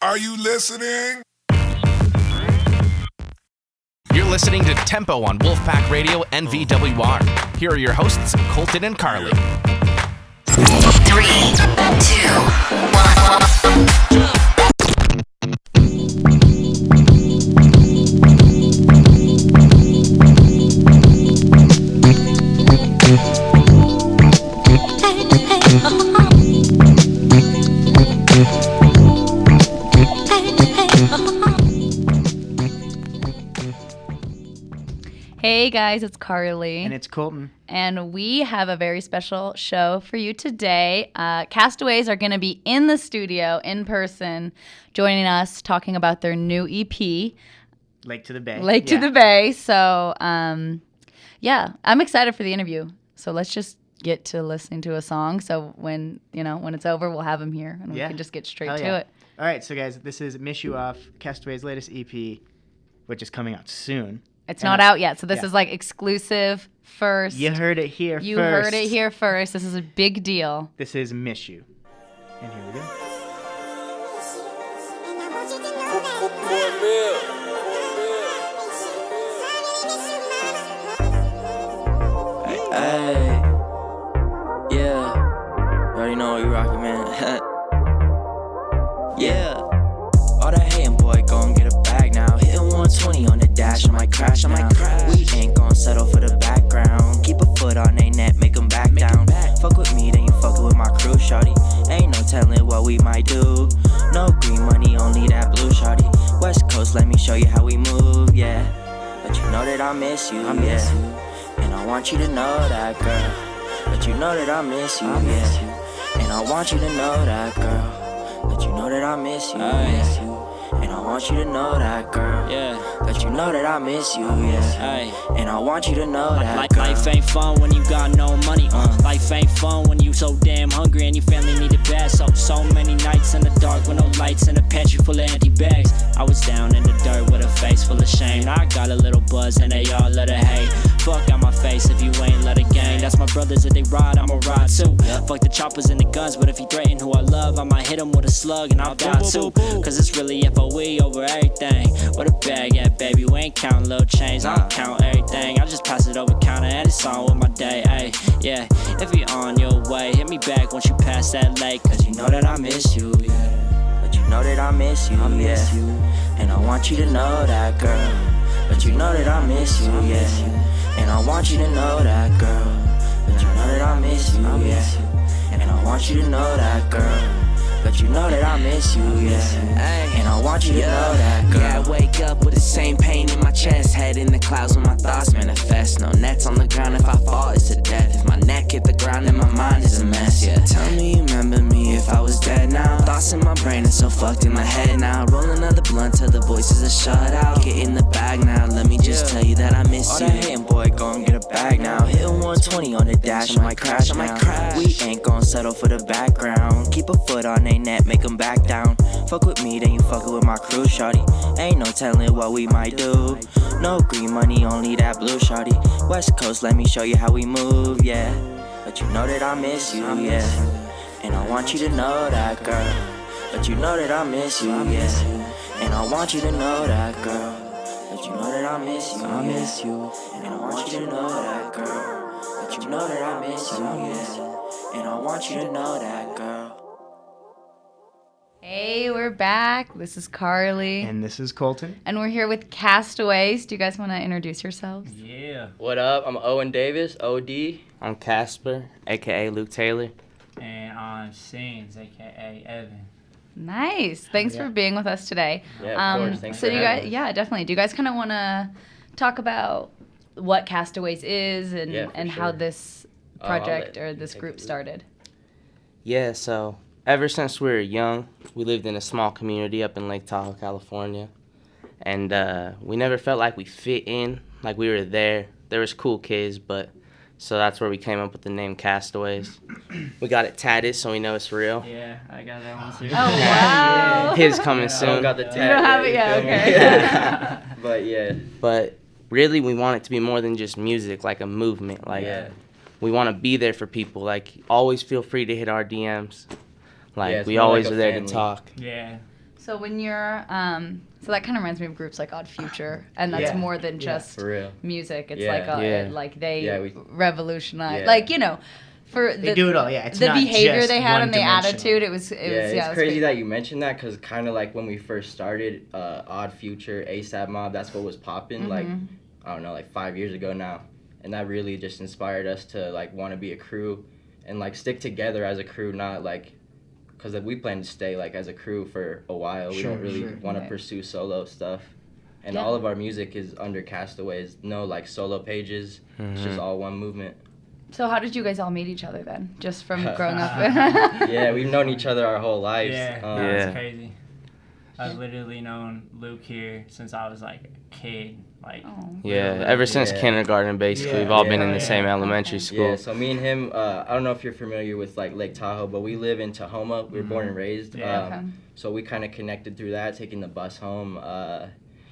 Are you listening? You're listening to Tempo on Wolfpack Radio and VWR. Here are your hosts, Colton and Carly. 3, 2, 1. Hey guys, it's Carly. And it's Colton. And we have a very special show for you today. Castaways are going to be in the studio, in person, joining us, talking about their new EP. Lake to the Bay. Lake to the Bay. So, yeah, I'm excited for the interview. So let's just get to listening to a song. So when it's over, we'll have them here and we can just get straight to it. All right, so guys, this is Miss You Off, Castaway's latest EP, which is coming out soon. It's not out yet, so this is like exclusive first. You heard it here first. You heard it here first. This is a big deal. This is Miss You. And here we go. Hey, yeah. You already know what you rockin', man. Yeah. All that hatin', boy, gon' get a bag now. Hitting 120 on the dash, I might crash now. We ain't gon' settle for the background. Keep a foot on they neck, make 'em back down. Fuck with me, then you fuckin' with my crew, shawty. Ain't no telling what we might do. No green money, only that blue, shawty. West Coast, let me show you how we move, yeah. But you know that I miss you, And I want you to know that, girl. But you know that I miss you, And I want you to know that, girl. But you know that I miss you, And I want you to know that, girl. That you know that I miss you, And I want you to know that, girl. Life ain't fun when you got no money. Life ain't fun when you so damn hungry and your family need it bad. So many nights in the dark with no lights and a pantry full of empty bags. I was down in the dirt with a face full of shame. Now I got a little buzz and they all let it hate. Fuck out my face if you ain't let it gang. That's my brothers, if they ride, I'ma ride too. Fuck the choppers and the guns, but if he threaten who I love, I might hit him with a slug and I'll die too. Cause it's really FOE over everything. Where the bag at, baby? We ain't counting little change. I don't count everything. I just pass it over counter and it's on with my day. Ay, yeah, if you on your way, hit me back once you pass that lake. Cause you know that I miss you, But you know that I miss you, And I want you to know that, girl. But you know that I miss you, And I want you to know that, girl. But you know that I miss you, And I want you to know that, girl. But you know that I miss you, And I want you to know that, girl. Yeah, I wake up with the same pain in my chest. Head in the clouds when my thoughts manifest. No nets on the ground, if I fall, it's a death. If my neck hit the ground, then my mind is a mess, Tell me you remember me if I was dead now. Thoughts in my brain are so fucked in my head now. Roll another blunt till the voices are shut out. Get in the bag now, let me just tell you that I miss All you. that hatin', boy, gon' get a bag now. Hitting 120 on the dash, I might crash now. We ain't gon' settle for the background. Keep a foot on they neck, make 'em back down. Fuck with me, then you fuckin' with my crew, shawty. Ain't no telling what we might do. No green money, only that blue, shawty. West Coast, let me show you how we move, But you know that I miss you, And I want you to know that, girl. But you know that I miss you, And I want you to know that, girl. But you know that I miss you, And I want you to know that, girl. But you know that I miss you, And I want you to know that, girl. Hey, we're back. This is Carly. And this is Colton. And we're here with Castaways. Do you guys want to introduce yourselves? Yeah. What up? I'm Owen Davis, OD. I'm Casper, a.k.a. Luke Taylor. And I'm Scenes, a.k.a. Evan. Nice. Thanks for being with us today. Yeah, of course. Thanks so for you having guys, us. yeah, definitely. Do you guys kind of want to talk about what Castaways is and, Yeah, for and how sure. this I'll project let or you this take group it. started? Yeah, so ever since we were young, we lived in a small community up in Lake Tahoe, California. And we never felt like we fit in, like we were there. There was cool kids, but so that's where we came up with the name Castaways. We got it tatted, so we know it's real. Yeah, I got that one too. Oh, wow. His coming Yeah. soon. Got the You don't have it yet, okay. But yeah. But really, we want it to be more than just music, like a movement. Like we want to be there for people. Like always feel free to hit our DMs. Like we always are there to talk. Yeah. So when you're, so that kind of reminds me of groups like Odd Future, and that's Yeah. more than Yeah, just for real. music. It's Yeah. like Yeah. like they Yeah, we- revolutionized, Yeah. like, you know, for They do it all, yeah. It's the not behavior just they had and the one-dimensional. attitude. It was It's was crazy great. that you mentioned that because kind of like when we first started, Odd Future, ASAP Mob, that's what was popping. Like, I don't know, like 5 years ago now, and that really just inspired us to like want to be a crew and like stick together as a crew, not like because we plan to stay like as a crew for a while. We don't really want to Right. pursue solo stuff. And Yeah. all of our music is under Castaways. No like solo pages. It's just all one movement. So how did you guys all meet each other then? Just from growing up? Yeah, we've known each other our whole lives. Yeah, it's crazy. I've literally known Luke here since I was like a kid. Like, Yeah, ever since kindergarten, basically. We've all been in the same elementary school. Yeah, so me and him, I don't know if you're familiar with like Lake Tahoe, but we live in Tahoma. We were born and raised. So we kind of connected through that, taking the bus home.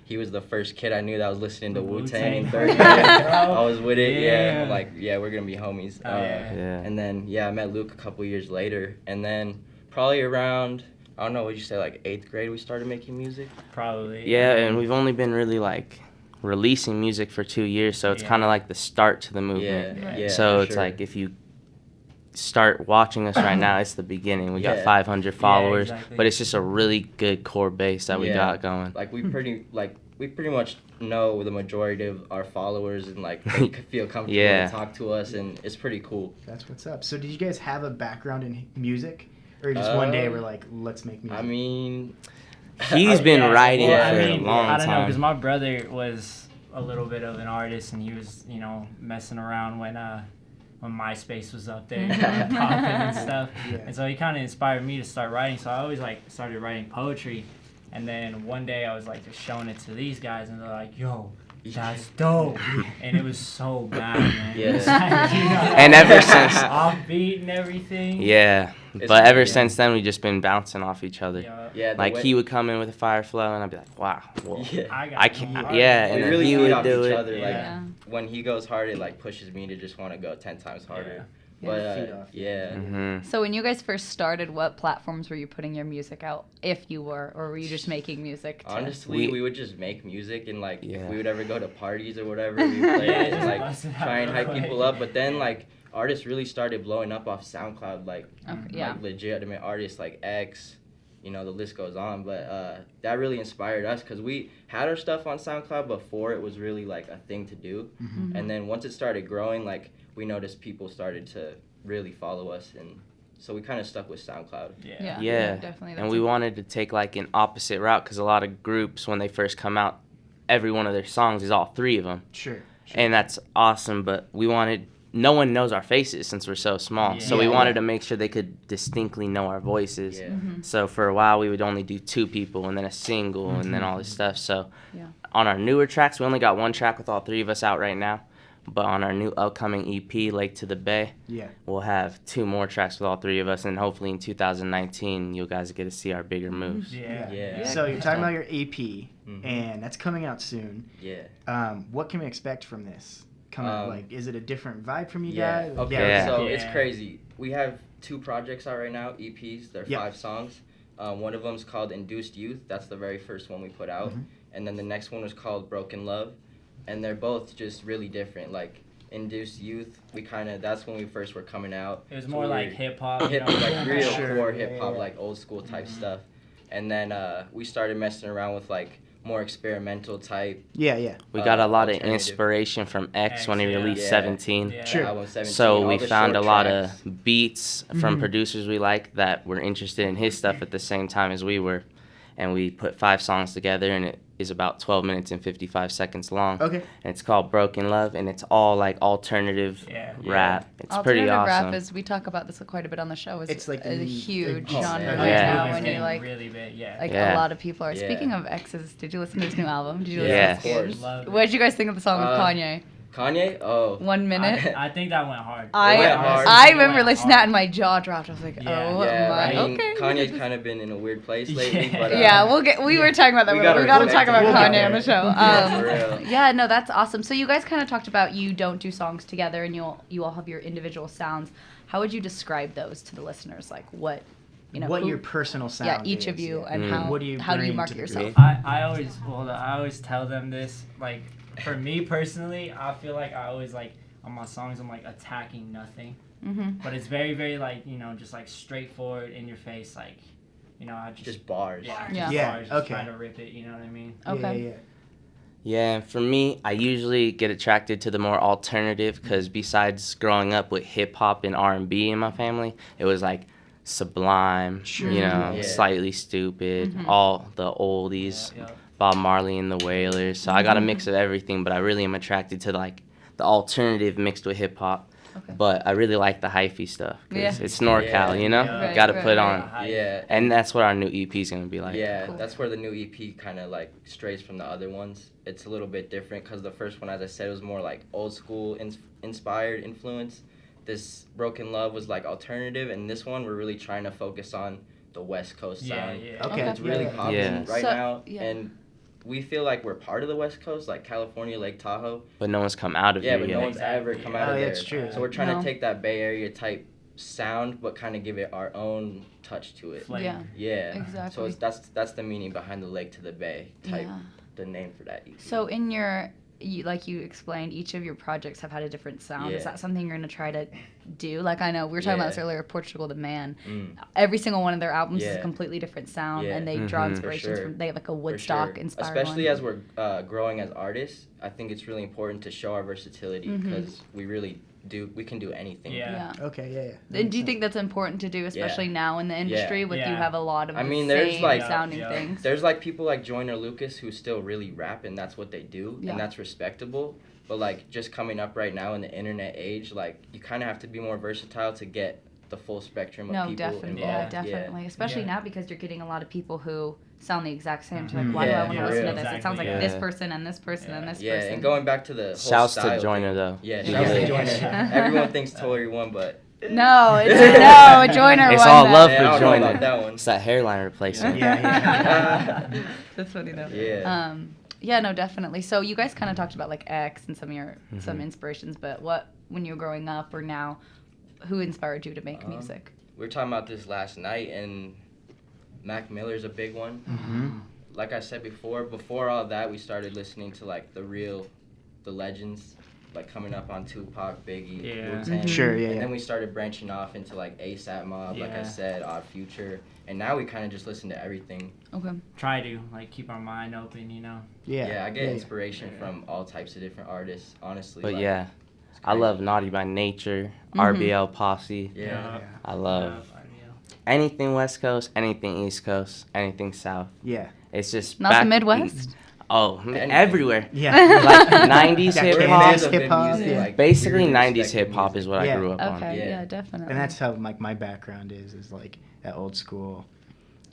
He was the first kid I knew that was listening to Wu-Tang in third grade. I was with it. Yeah, I'm like, yeah, we're gonna be homies. And then I met Luke a couple years later, and then probably around, I don't know, would you say like 8th grade we started making music? Probably. Yeah, and we've only been really like releasing music for 2 years, so it's kind of like the start to the movement. Yeah, so for it's sure. like if you start watching us right now, it's the beginning. We got 500 followers, but it's just a really good core base that we got going. Like we pretty much know the majority of our followers and like they feel comfortable to talk to us, and it's pretty cool. That's what's up. So did you guys have a background in music, or just one day we're like, let's make music? I mean, he's been writing well, for I mean, a long I don't know, time. because my brother was a little bit of an artist, and he was, messing around when MySpace was up there, popping and stuff. And so he kind of inspired me to start writing. So I always like started writing poetry. And then one day I was like just showing it to these guys, and they're like, "Yo, that's dope," and it was so bad, man. Yeah. It was like, And ever since offbeat and everything. Yeah, but ever since then we've just been bouncing off each other. Yeah, like he would come in with a fire flow, and I'd be like, "Wow, well, I can't." we and then really he feed would off do each it. other. Like when he goes hard, it like pushes me to just want to go 10 times harder. But So when you guys first started, what platforms were you putting your music out, if you were, or were you just making music? Honestly, we would just make music, and like if we would ever go to parties or whatever, we would play it and like try and hype people up. But then like artists really started blowing up off SoundCloud, like legitimate artists like X. The list goes on, but that really inspired us because we had our stuff on SoundCloud before it was really like a thing to do. And then once it started growing, like we noticed people started to really follow us, and so we kind of stuck with SoundCloud. Yeah, definitely. And we wanted to take like an opposite route because a lot of groups, when they first come out, every one of their songs is all 3 of them. Sure. And that's awesome, but no one knows our faces since we're so small. So we wanted to make sure they could distinctly know our voices. So for a while we would only do 2 people and then a single and then all this stuff. So on our newer tracks, we only got 1 track with all 3 of us out right now. But on our new upcoming EP, Lake to the Bay, we'll have 2 more tracks with all 3 of us, and hopefully in 2019 you guys get to see our bigger moves. So you're talking about your EP, and that's coming out soon. What can we expect from this? Like, is it a different vibe from you guys? Okay, so it's crazy. We have 2 projects out right now, EPs. They're 5 songs. One of them's called Induced Youth. That's the very first one we put out. And then the next one was called Broken Love. And they're both just really different. Like Induced Youth, that's when we first were coming out. It was more like hip hop, like real core hip hop, like old school type stuff. And then we started messing around with like more experimental type. We got a lot of inspiration from X when he released 17. Album 17. So we found a lot of beats from producers we like that were interested in his stuff at the same time as we were. And we put 5 songs together, and it is about 12 minutes and 55 seconds long. Okay. And it's called Broken Love, and it's all like alternative rap. It's pretty awesome. Alternative rap is, we talk about this quite a bit on the show, it's like a huge genre right now. When you like, really big, a lot of people are. Speaking of X's, did you listen to his new album? Did you listen to his Skins? What did you guys think of the song with Kanye? Kanye? Oh. 1 minute? I think that went hard. I remember listening to that and my jaw dropped. I was like, okay. Kanye's kind of been in a weird place lately. But, we were talking about that. We got to talk about Kanye on the show. For real. Yeah, no, that's awesome. So you guys kind of talked about you don't do songs together and you all have your individual sounds. How would you describe those to the listeners? Like, what you know, what your personal sound yeah, each is, of you, yeah. and What do you how do you bring market to the yourself? group? I always tell them this, like, for me personally, I feel like I always, like, on my songs, I'm, like, attacking nothing. But it's very, very, like, you know, just, like, straightforward, in your face, like, you know, I just bars. Yeah, bars, just okay. trying to rip it, you know what I mean? Okay. Yeah, and for me, I usually get attracted to the more alternative because besides growing up with hip hop and R&B in my family, it was like Sublime, you know, Slightly Stupid, all the oldies, Bob Marley and the Wailers. So I got a mix of everything, but I really am attracted to like the alternative mixed with hip hop. Okay. But I really like the hyphy stuff because Yeah. it's NorCal, you know? Right, Got to right, put right. on. Yeah. And that's what our new EP is going to be like. Yeah, Cool. that's where the new EP kind of like strays from the other ones. It's a little bit different because the first one, as I said, was more like old school inspired influence. This Broken Love was like alternative, and this one we're really trying to focus on the West Coast sound. Okay. It's really popping Yeah. right So- now, yeah. and we feel like we're part of the West Coast, like California, Lake Tahoe. But no one's come out of Yeah, here but yet. no one's ever come out Oh, of yeah, there. it's true. So we're trying No. to take that Bay Area type sound, but kind of give it our own touch to it. Flavor. Yeah. Yeah. Exactly. So that's the meaning behind the Lake to the Bay type, Yeah. the name for that EP. So in your, like you explained, each of your projects have had a different sound. Is Yeah. that something you're going to try to do? Like I know we were talking about this Yeah. earlier, Portugal the Man. Mm. Every single one of their albums is a Yeah. completely different sound, Yeah. and they draw Mhm. inspirations For sure. from, they have like a For Woodstock sure. inspired Especially one. as we're growing as artists, I think it's really important to show our versatility because we really we can do anything. Yeah. Okay, yeah. And do you think that's important to do, especially now in the industry, with you Yeah. have a lot of I the mean, there's, same like- sounding Yeah. things? There's like people like Joyner Lucas who still really rap and that's what they do Yeah. and that's respectable. But like just coming up right now in the internet age, like you kind of have to be more versatile to get the full spectrum of No, people definitely, involved. definitely. Especially Yeah. now because you're getting a lot of people who sound the exact same. So Mhm. like, why do Yeah, I want to for listen real. to this? It sounds like Exactly. this Yeah. person and this person and this Yeah, person. and going back to the whole Shouts style to Joyner thing. though. Yeah, He shouts really- to Joyner. Everyone thinks Tory won, but No, it's no Joyner. It's won all that. love Yeah, I for don't know Joyner. about that one. It's that hairline replacement. Yeah. That's funny though. Yeah. Yeah, no, definitely. So you guys kind of talked about like X and some of your some inspirations, but what when you were growing up or now, who inspired you to make music? We were talking about this last night, and Mac Miller's a big one. Mm-hmm. Like I said before all that, we started listening to like the legends, like coming up on Tupac, Biggie, Yeah. Wu-Tang. Sure, yeah, And yeah. then we started branching off into like ASAP Mob, like I Yeah. said, Odd Future, and now we kind of just listen to everything. Okay. Try to, like, keep our mind open, you know? Yeah. I get inspiration from all types of different artists, honestly. But like, yeah, it's I great. love Naughty by Nature, Mhm. RBL Posse. Yeah. I love anything West Coast, anything East Coast, anything South. Yeah. It's just Not the Midwest? Oh, Anything. everywhere. Yeah. Like 90s That hip Kansas hop. Fans of good hip hop, music, yeah. like, we Basically, really 90s respect good hip hop is music. what Yeah. I grew up on. Okay. Yeah. Yeah, definitely. And that's how like my background is like that old school,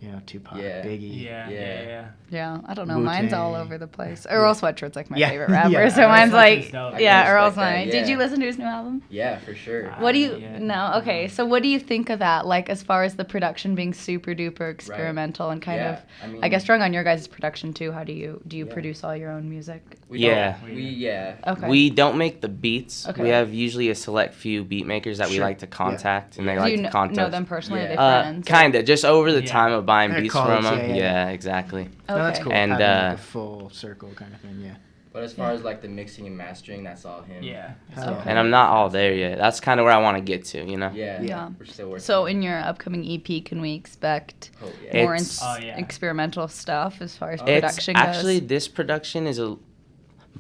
you know, Tupac, Yeah. Biggie. Yeah. Yeah, I don't know. Mine's all Wu-Tang. over the place. Earl Sweatshirt's like my Yeah. favorite rapper, Yeah. so Earl mine's Sweatshirt's like, dope. I yeah, can Earl's respect that, mine. Did you yeah. listen to his new album? Yeah, for sure. What do you? Yeah. No, okay. So what do you think of that? Like as far as the production being super duper experimental and kind Yeah, of, I mean- I guess drawing on your guys' production too. How do you Yeah. produce all your own music? We Yeah. don't- yeah. Okay. We don't make the beats. Okay. We have usually a select few beat makers that we Sure. like to contact, and they do like you to contact know them personally? Are they Yeah. friends? Kinda, just over the Yeah. time of buying At beats college, from them. yeah, yeah. Exactly. No, that's Okay. cool. And, Having, like, uh, a full circle kind of thing. Yeah. But as far as like the mixing and mastering, that's all him. Yeah. Hell yeah. And I'm not all there yet. That's kind of where I want to get to, you know? Yeah. Yeah. We're still working. So in your upcoming EP, can we expect Oh, yeah. more It's- experimental stuff as far as It's production actually, goes? this production is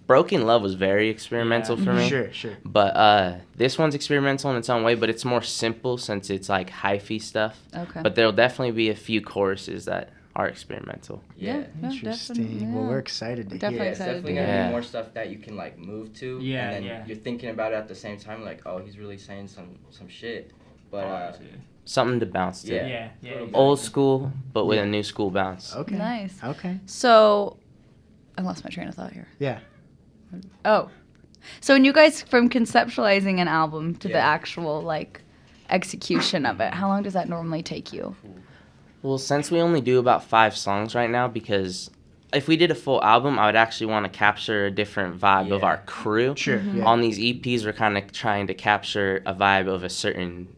Broken Love was very experimental for me. Sure, sure. But this one's experimental in its own way, but it's more simple since it's like hyphy stuff. Okay. But there'll definitely be a few choruses that are experimental. Yeah. Interesting. definitely, Well, yeah. we're excited to Definitely Yeah, hear. it's excited to definitely gonna hear. be more stuff that you can like move to. Yeah, And then yeah. you're thinking about it at the same time, like, oh, he's really saying some shit. But Something to bounce to. yeah. Yeah. Old school, but with a new school bounce. Okay. Nice. Okay. So, I lost my train of thought here. Yeah. Oh, so when you guys from conceptualizing an album to the Yeah. actual like execution of it, how long does that normally take you? Well, since we only do about 5 songs right now, because if we did a full album, I would actually want to capture a different vibe of Yeah. our crew. Sure. Mm-hmm. Yeah. On these EPs, we're kind of trying to capture a vibe of a certain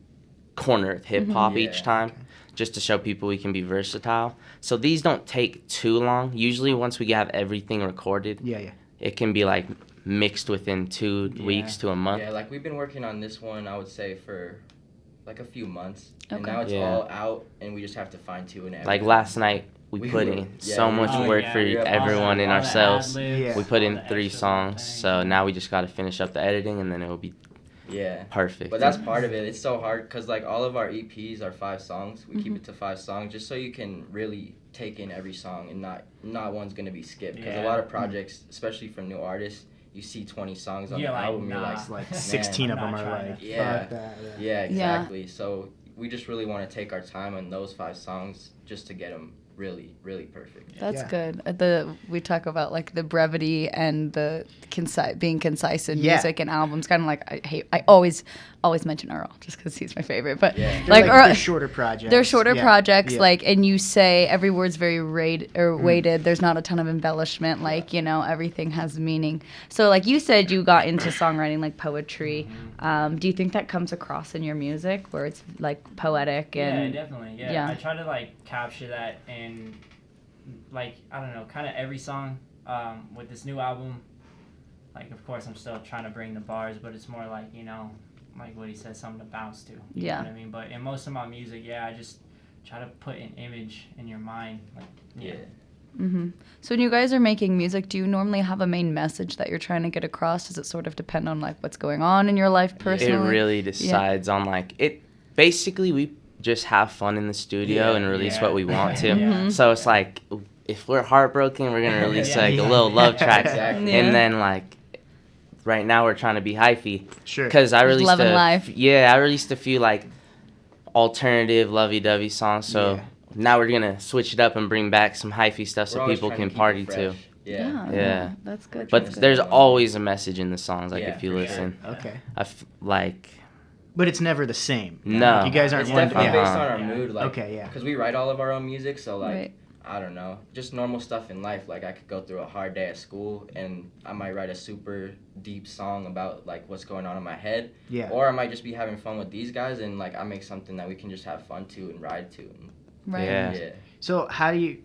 corner of hip hop Mhm. each Yeah. time, just to show people we can be versatile. So these don't take too long. Usually once we have everything recorded, it can be like mixed within 2 weeks to a month. Yeah, like we've been working on this one, I would say, for like a few months. Okay. And now it's all out, and we just have to fine tune everything. Like last night, we put in so much work for everyone and ourselves. We put in 3 songs, so now we just got to finish up the editing, and then it will be perfect. But that's part of it. It's so hard because like all of our EPs are 5 songs. We keep it to 5 songs just so you can really take in every song and not one's gonna be skipped. Because a lot of projects, especially from new artists, you see 20 songs on the album, you're like 16 of them are like, fuck that. Yeah, exactly. So we just really want to take our time on those 5 songs just to get them really, really perfect. That's good. We talk about like the brevity and the being concise in music and albums. Kind of like I always mention Earl just because he's my favorite. But like they're shorter projects. They're shorter projects. Like, and you say every word's very weighted. There's not a ton of embellishment. Like, you know, everything has meaning. So like you said, you got into songwriting, like poetry. Do you think that comes across in your music where it's like poetic and? Yeah, definitely. Yeah. I try to like capture that in like, I don't know, kind of every song with this new album. Like, of course, I'm still trying to bring the bars, but it's more like, you know, like what he said, something to bounce to. You know what I mean? But in most of my music, I just try to put an image in your mind. Like, So when you guys are making music, do you normally have a main message that you're trying to get across? Does it sort of depend on like what's going on in your life personally? It really decides on like it. Basically, we just have fun in the studio and release what we want to. So it's like if we're heartbroken, we're gonna release like a little love track, and then like right now we're trying to be hyphy. Sure. Because I released Love and Life. Yeah, I released a few like alternative lovey-dovey songs. So now we're gonna switch it up and bring back some hyphy stuff so people can party to. Yeah. That's good. But there's always a message in the songs. Like if you listen, Okay. Like. But it's never the same. No. Like, you guys aren't it's one. definitely based on our mood. Like, okay, because we write all of our own music, so like. I don't know, just normal stuff in life. Like I could go through a hard day at school and I might write a super deep song about like what's going on in my head. Yeah. Or I might just be having fun with these guys and like I make something that we can just have fun to and ride to. Right. Yeah. So how do you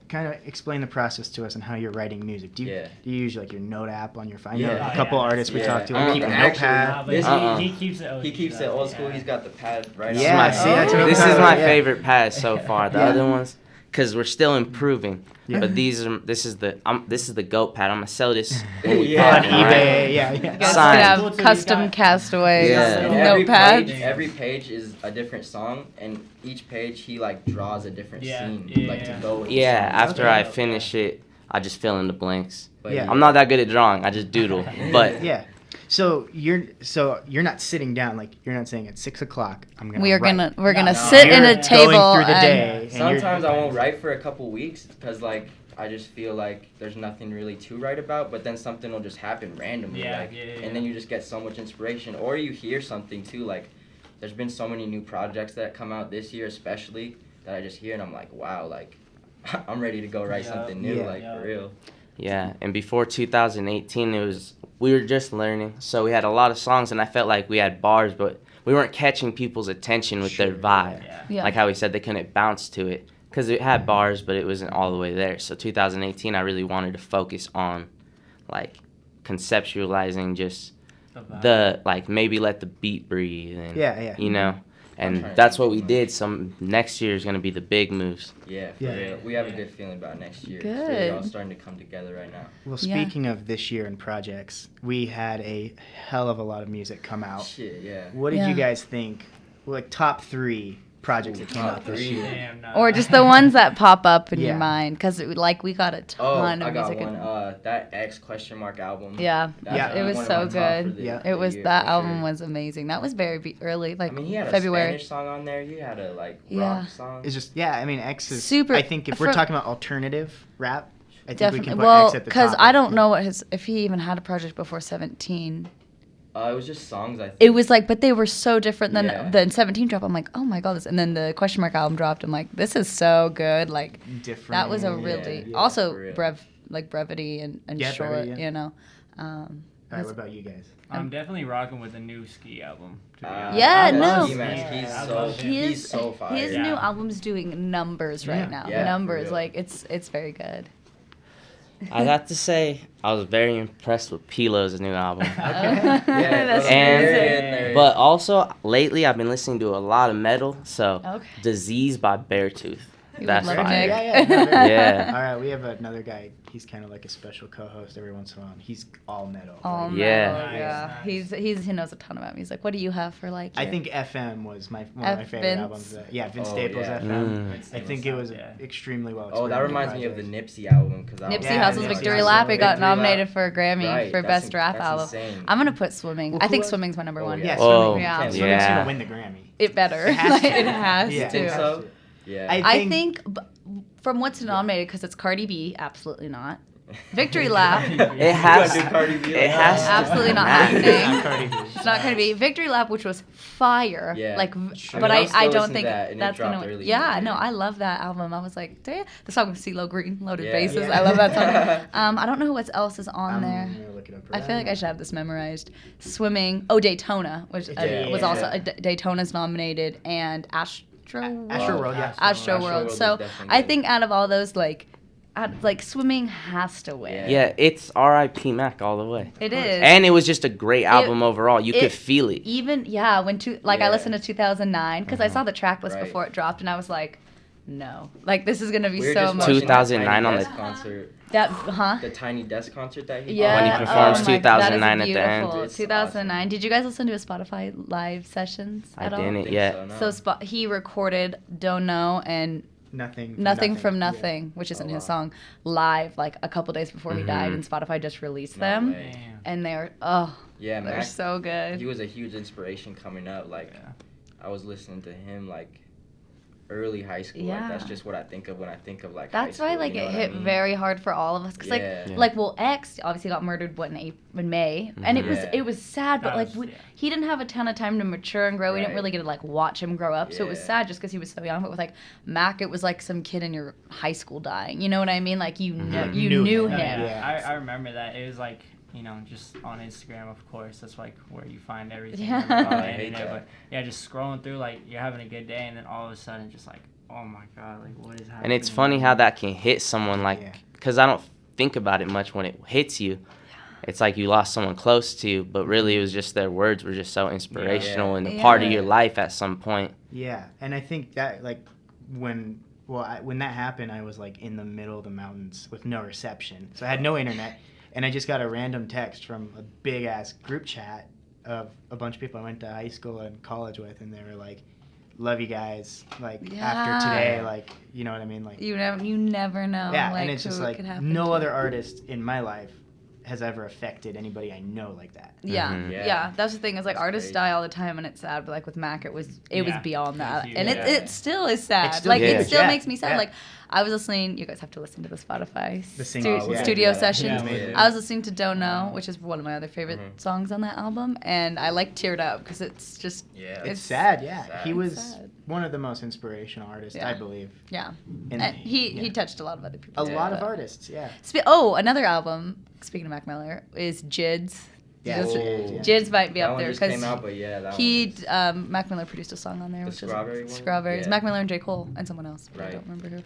kind of explain the process to us and how you're writing music? Do you use like your note app on your phone? You know, a couple artists we talked to keep a notepad. He keeps it old. He keeps it old school. He's got the pad right. This is my favorite pad so far. The other ones. Because we're still improving, but this is the GOAT pad. I'm gonna sell this when we party, on eBay. Right? You guys could have custom Castaways, notepad. Every page is a different song, and each page he like draws a different scene like to go with. Yeah, after I finish it, I just fill in the blanks. But I'm not that good at drawing. I just doodle, but So you're not sitting down, like you're not saying at 6 o'clock I'm gonna. We're gonna sit in a table going through the day. Sometimes I won't write for a couple weeks because like I just feel like there's nothing really to write about, but then something will just happen randomly, and then you just get so much inspiration, or you hear something too. Like there's been so many new projects that come out this year, especially that I just hear and I'm like, wow, like I'm ready to go write something new, for real. Yeah, and before 2018, we were just learning, so we had a lot of songs, and I felt like we had bars, but we weren't catching people's attention with their vibe. Like how we said, they couldn't bounce to it, because it had bars, but it wasn't all the way there. So 2018, I really wanted to focus on, like, conceptualizing just like, maybe let the beat breathe, and, you know? And that's what we did. Next year is going to be the big moves. Yeah, for real. We have a good feeling about next year. Good. It's all starting to come together right now. Well, speaking of this year and projects, we had a hell of a lot of music come out. Shit, yeah. What did you guys think? Like top 3 projects that came out this year. Or just the ones that pop up in your mind, because like we got a ton of music. I got one. That X ? Album. It was so good. It was that album was amazing. That was very early, like I mean, he had February. a Spanish song on there. You had a rock song. It's just I mean, X is super. I think if we're talking about alternative rap, I think definitely. we can put X at the top. Because I don't know if he even had a project before 17. It was just songs, I think. It was like, but they were so different than 17 drop. I'm like, oh my god, this. And then the ? Album dropped. I'm like, this is so good. Like, different. That was a really also brevity and short. Brevity, you know. All right, what about you guys? I'm definitely rocking with the new Ski album. To be honest. Yeah, I no. love Ski, man. He's so fire. His new album's doing numbers right now. Yeah, Numbers, like it's very good. I got to say, I was very impressed with Pilo's new album. Yeah, but also lately I've been listening to a lot of metal. So Okay. Disease by Beartooth. You That's love fire. Nick. Yeah. All right, we have another guy. He's kind of like a special co-host every once in a while. He's all metal. All Yeah. metal, yeah. Nice. He knows a ton about music. What do you have for like? I your- think FM was one of my favorite Vince? albums. Yeah, Vince Oh, Staples yeah. FM. It's I think it was extremely well. Oh, that experienced reminds me of the project. Nipsey album. Cause I Nipsey was- Yeah, Hussle's Nipsey Victory Hussle. Lap. It got Victory Lap. nominated for a Grammy Right, for that's Best Rap that's Album. insane. I'm gonna put Swimming. Well, I think who- Swimming's my number one. Yeah, Oh, Swimming. yeah. Swimming's Yeah. gonna win the Grammy. It better. It has to. It has Yeah. to. So, yeah. I think from what's nominated, because it's Cardi B, absolutely not. Victory Lap, It has. It has to. absolutely not Matter. happening. Not Cardi B. It's not Cardi B. Victory Lap, which was fire. Yeah. Like, I but mean, I'm still I don't listening to think that, and it that's gonna dropped win. early in Yeah, the no, year. I love that album. I was like, damn, the song with CeeLo Green, Loaded Yeah. Bases. Yeah. I love that song. I don't know what else is on there. I'm gonna look it up I right feel like now. I should have this memorized. Swimming. Oh, Daytona, which Yeah. was also Daytona's nominated, and Astro World. Astro World, yeah. Astro World. World So is definitely I good. think out of all those, like Swimming has to win. Yeah, it's R.I.P. Mac all the way. It is. And it was just a great album overall. You could feel it. Even when I Yeah. listened to 2009 because I saw the track list Right. before it dropped, and I was like, no, like this is gonna be We were so just emotional. watching that 2009 Tiny on the- Desk concert. That The Tiny Desk concert that he Yeah, When he performs oh my- 2009 that is at the end. beautiful. It's 2009. Did you guys listen to his Spotify live sessions I at all? didn't think yet. so, no. So he recorded "Don't Know" and Nothing from Yeah. Nothing, which isn't Oh, his wow. song, live like a couple days before he died, Mhm. and Spotify just released No them, way. and they're Yeah, they're Mac, so good. he was a huge inspiration coming up. Like, I was listening to him like early high school. Yeah. Like, that's just what I think of when I think of like. That's high why school, like you know it what I hit mean? very hard for all of us because Yeah. X obviously got murdered in May, and Yeah. it was sad, but That like was- he didn't have a ton of time to mature and grow. We didn't Right. really get to like watch him grow up, so it was Yeah. sad just because he was so young. But with like Mac, it was like some kid in your high school dying. You know what I mean? Like you knew him. Yeah. I remember that. It was like, just on Instagram, of course. That's like where you find everything. Yeah. about the I hate internet. that. But yeah, just scrolling through, like you're having a good day, and then all of a sudden, just like, oh my god, like what is happening? And it's funny how that can hit someone, like, Yeah. because I don't think about it much when it hits you. It's like you lost someone close to you, but really it was just their words were just so inspirational and a part of your life at some point. Yeah, and I think that like when that happened, I was like in the middle of the mountains with no reception, so I had no internet, and I just got a random text from a big ass group chat of a bunch of people I went to high school and college with, and they were like, "Love you guys," like after today, like you know what I mean, like You never know. yeah, like, and it's just who it like could happen no to. other artist in my life has ever affected anybody I know like that. Yeah, Mhm. yeah. That's the thing is like That's artists crazy. die all the time, and it's sad. But like with Mac, it was beyond that, huge. and Yeah. it still is sad. It's still like huge. it still Yeah. makes me sad. Yeah. Like I was listening. You guys have to listen to the Spotify The single, yeah. studio Yeah. sessions. Yeah, amazing. I was listening to "Don't Know," which is one of my other favorite Mhm. songs on that album, and I like teared up because it's just Yeah. It's sad, yeah. sad. He was sad. one of the most inspirational artists, Yeah. I believe. yeah. And he yeah. touched a lot of other people. a too, lot of but- artists, yeah. Another album. Speaking of Mac Miller, is Jids. Yeah, Jids, Jids, yeah. Jids might be That up one there just came because out, but yeah, that he one was- Mac Miller produced a song on there, The which Strawberry is one? Strawberries. Yeah. Mac Miller and J. Cole and someone else, but I Right. don't remember who.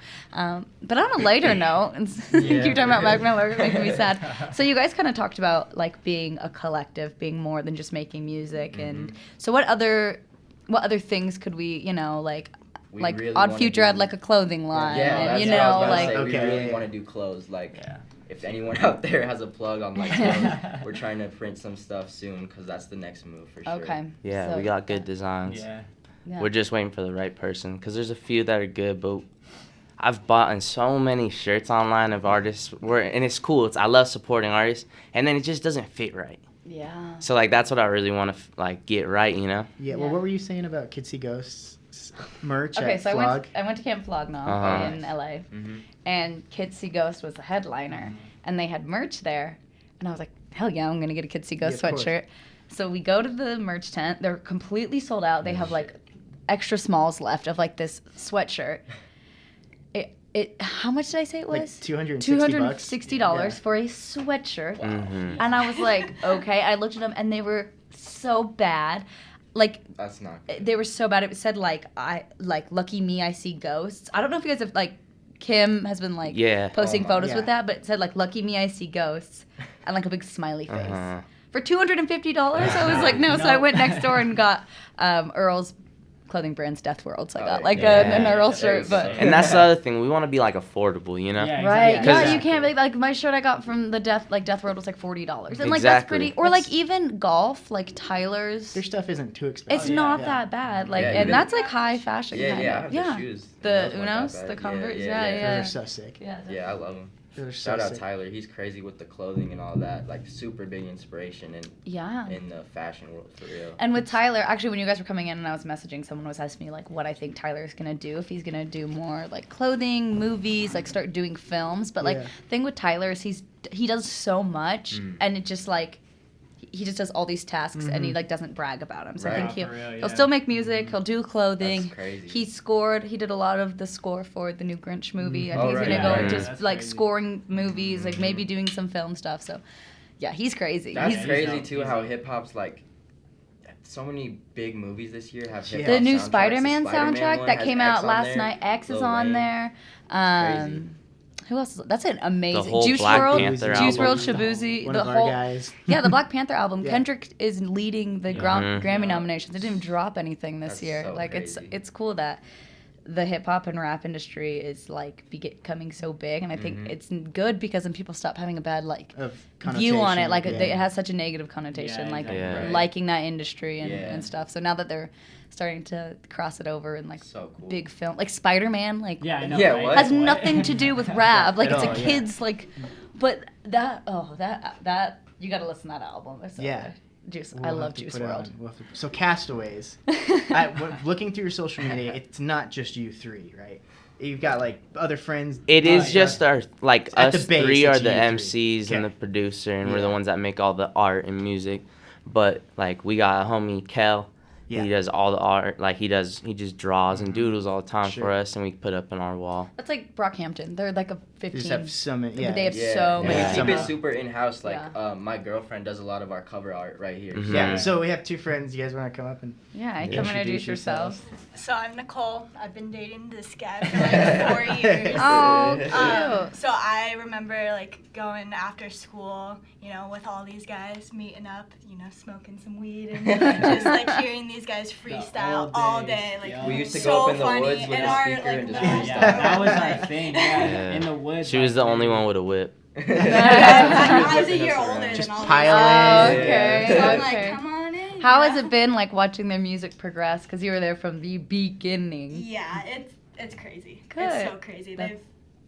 But on a lighter note, and Yeah. keep talking about Mac Miller, making me sad. So you guys kind of talked about like being a collective, being more than just making music, and so what other things could we, like We like really Odd wanna Future do- had like a clothing line, Yeah, and that's you what I was know about to like say. Okay, We really yeah. want to do clothes. Like, Yeah. if anyone out there has a plug on like clothes, we're trying to print some stuff soon because that's the next move for sure. okay. Yeah, So- we got good designs. Yeah. Yeah. We're just waiting for the right person because there's a few that are good, but I've bought in so many shirts online of artists and it's cool. I love supporting artists, and then it just doesn't fit right. Yeah. So like that's what I really want to get right, you know? Yeah, well, Yeah. what were you saying about Kids See Ghosts merch Okay, at so Flog? I went to Camp Flognaw Uh-huh. in LA, Mhm. and Kids See Ghost was the headliner, and they had merch there, and I was like, hell yeah, I'm gonna get a Kids See Ghost Yeah, of course. sweatshirt. So we go to the merch tent. They're completely sold out. They have like extra smalls left of like this sweatshirt. How much did I say it Like was? $260 for a sweatshirt. Mhm. And I was like, okay. I looked at them and they were so bad. Like, That's not good. they were so bad. It said like lucky me, I see ghosts. I don't know if you guys have like Kim has been like Yeah. posting Oh my- photos with yeah. that, but it said like lucky me, I see ghosts, and like a big smiley face. Uh-huh. For $250, I was like, no. So I went next door and got Earl's clothing brand's Death World. So I got like an Earl shirt, but. And that's the other thing. We want to be like affordable, you know? Yeah, Right, exactly. yeah, you can't be like my shirt I got from the Death World was like $40, and like that's Exactly. pretty. Or like even golf, like Tyler's, Their stuff isn't too expensive. it's not that bad. Like, Yeah, and even- that's like high fashion. Yeah, kind yeah, I of. have Yeah. the shoes. The Those weren't that Unos, bad. the Converse, Those yeah. are so sick. Yeah, I love them. Those are so Shout out sick. Tyler. He's crazy with the clothing and all that. Like super big inspiration Yeah. in the fashion world for real. And with Tyler, actually, when you guys were coming in and I was messaging, someone was asking me like what I think Tyler's gonna do, if he's gonna do more like clothing, movies, like start doing films. But like Yeah. thing with Tyler is he does so much, Mm. and it just like he just does all these tasks and he like doesn't brag about them. So I Right. think For real, he'll yeah. still make music, he'll do clothing. That's crazy. He did a lot of the score for the new Grinch movie, and Oh, he's right. gonna Yeah, go yeah, just that's like crazy. scoring movies, like maybe doing some film stuff. So yeah, he's crazy. That's He's, crazy dope. too. He's How dope. hip hop's like. So many big movies this year have Yeah. hip the hop new soundtracks. Spider-Man The Spider-Man soundtrack one that has came X out on last there. night. X is Lil on Wayne. there. crazy. Who else? That's an amazing. The whole Juice Black WRLD, Panther Juice album. WRLD, Shabuzi, One the of our whole. guys. Yeah, the Black Panther album. Yeah. Kendrick is leading the Mhm. Grammy nominations. They didn't drop anything this That's year. so Like crazy. it's cool that the hip hop and rap industry is like becoming so big, and I think Mhm. it's good because then people stop having a bad like Of view on it. connotation, Like yeah. it has such a negative connotation, Yeah, like exactly. Yeah. liking that industry and, Yeah. and stuff. So now that they're starting to cross it over and like So cool. big film, like Spider-Man, like Yeah, I know. Yeah, right? what? has nothing to do with rap. Like At it's a all, yeah. kid's like, but that you gotta listen to that album. It's so Yeah. good. Juice. We'll I have love to Juice put it World. on. So Castaways. Looking through your social media, it's not just you three, right? You've got like other friends. It is yeah. just our like At the us base, three are it's the you three. MCs and the Okay. producer, and we're the Yeah. ones that make all the art and music. But like we got a homie Kel. Yeah. He does all the art. Like he just draws and doodles all the time Sure. for us, and we put up on our wall. That's like Brockhampton. They're like a They 15. just have so many. Yeah. But they have Yeah, so and many. we keep people. it super in house. Like Yeah. my girlfriend does a lot of our cover art right here. Mhm. Yeah. So we have two friends. You guys want to come up and Yeah, Yeah. come introduce yourselves. So I'm Nicole. I've been dating this guy for like 4 years. Oh, cute. So I remember like going after school, with all these guys meeting up, smoking some weed and just like hearing these guys freestyle all day. Like Yeah. We used to so go up in the funny. woods with and a our, speaker like, and just little Yeah, freestyle. that was our thing. Yeah, Yeah. in the woods. She was back the then. only one with a whip. I was a year older just than all these pile guys. in. Oh, okay. So I'm Okay. like, come on in. How has it been like watching their music progress? Because you were there from the beginning. Yeah, it's crazy. Good. It's so crazy. That's-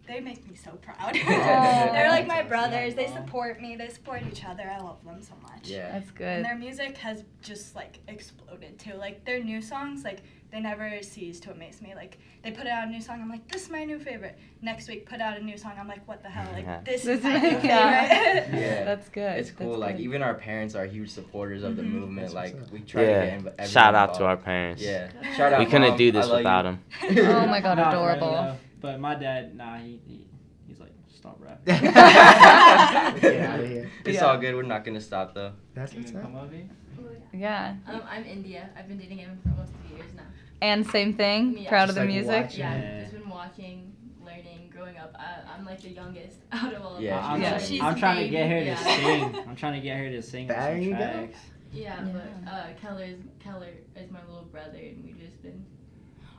They make me so proud. Aw. They're like my brothers. They support me. They support each other. I love them so much. Yeah. That's And good. their music has just like exploded too. Like their new songs, like they never cease to amaze me. Like they put out a new song, I'm like, this is my new favorite. Next week, put out a new song, I'm like, what the hell? Like Yeah. this This is my is- new yeah. favorite. Yeah. That's good. It's cool. That's Like good. even our parents are huge supporters of the Mhm. movement. That's what's Like up. we try to get Yeah. everyone Shout out to our involved. parents. Yeah. Shout out. We couldn't Mom. do I this love without you. them. Oh my God, Nah, adorable. really, though. But my dad, he's like, stop rapping. Get out of here. It's Yeah. all good. We're not gonna stop though. That's You what's gonna up. come up here? Yeah. I'm India. I've been dating him for almost 2 years now. And same thing. Yeah. Proud of Just, the like, music. watching. Yeah, Yeah. just been watching, learning, growing up. I'm like the youngest out of all of Yeah, them. I'm, Yeah. trying- She's I'm a trying to baby. get her to Yeah. sing. I'm trying to get her to sing on There some you go. tracks. Yeah, Yeah. but Keller is my little brother, and we've just been.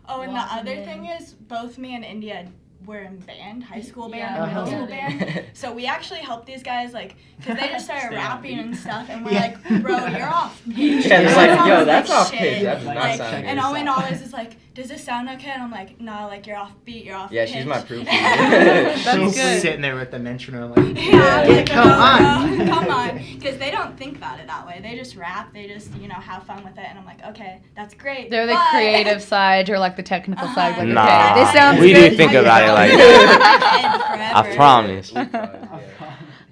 Oh, and the Walking other in. thing is, both me and India were in band, high school band, Yeah. and middle Uh-huh. school band. So we actually helped these guys, like, because they just started Stay on rapping beat. and stuff, and we're Yeah. like, bro, you're off pitch. Yeah, it's That like, yo, sounds that's like off shit. pitch. That does not Like, sound and good. Owen always is like, does this sound okay? And I'm like, nah, like, you're off beat, you're off Yeah, pitch. she's my proofie. That's She's good. sitting there with the metronome like, Yeah, I'm like, come "Oh, on. bro, come on. Because they don't think about it that way. They just rap, they just, have fun with it. And I'm like, okay, that's great. They're the but- creative side, or like the technical side. Like, Nah, okay, this sounds we good. do think about it like that. I Forever. promise.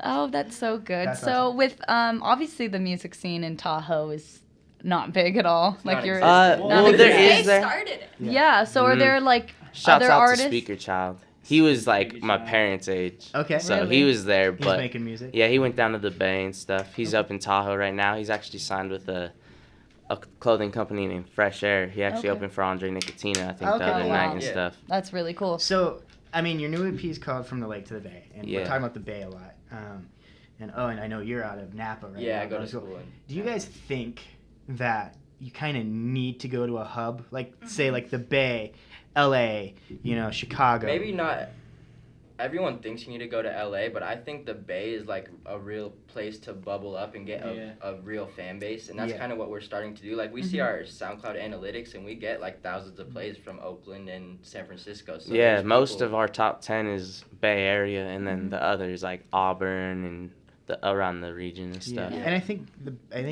Oh, that's so good. That's So with obviously the music scene in Tahoe is not big at all. It's Like not you're existent. Well, Not there existent. is They there. started it. yeah. So are Mhm. there like Shouts other out artists? to Speaker Child. He was like my parents' age. Okay. So Really? he was there, He's but making music? Yeah, he went down to the Bay and stuff. He's up in Tahoe right now. He's actually signed with a clothing company named Fresh Air. He actually Okay. opened for Andre Nicotina, I think, Okay. the other Oh, night wow. and Yeah. stuff. That's really cool. So, I mean, your new EP is called From the Lake to the Bay, and we're Yeah. talking about the Bay a lot. And I know you're out of Napa right now. Yeah, I go to school in Do you guys think that you kind of need to go to a hub, like say like the Bay, LA, Chicago? Maybe not. Everyone thinks you need to go to LA, but I think the Bay is like a real place to bubble up and get a real fan base, and that's Yeah. kind of what we're starting to do. Like we see our SoundCloud analytics, and we get like thousands of plays from Oakland and San Francisco. So Yeah, there's most people- of our top 10 is Bay Area, and then the others like Auburn and around the region and Yeah. stuff. And I think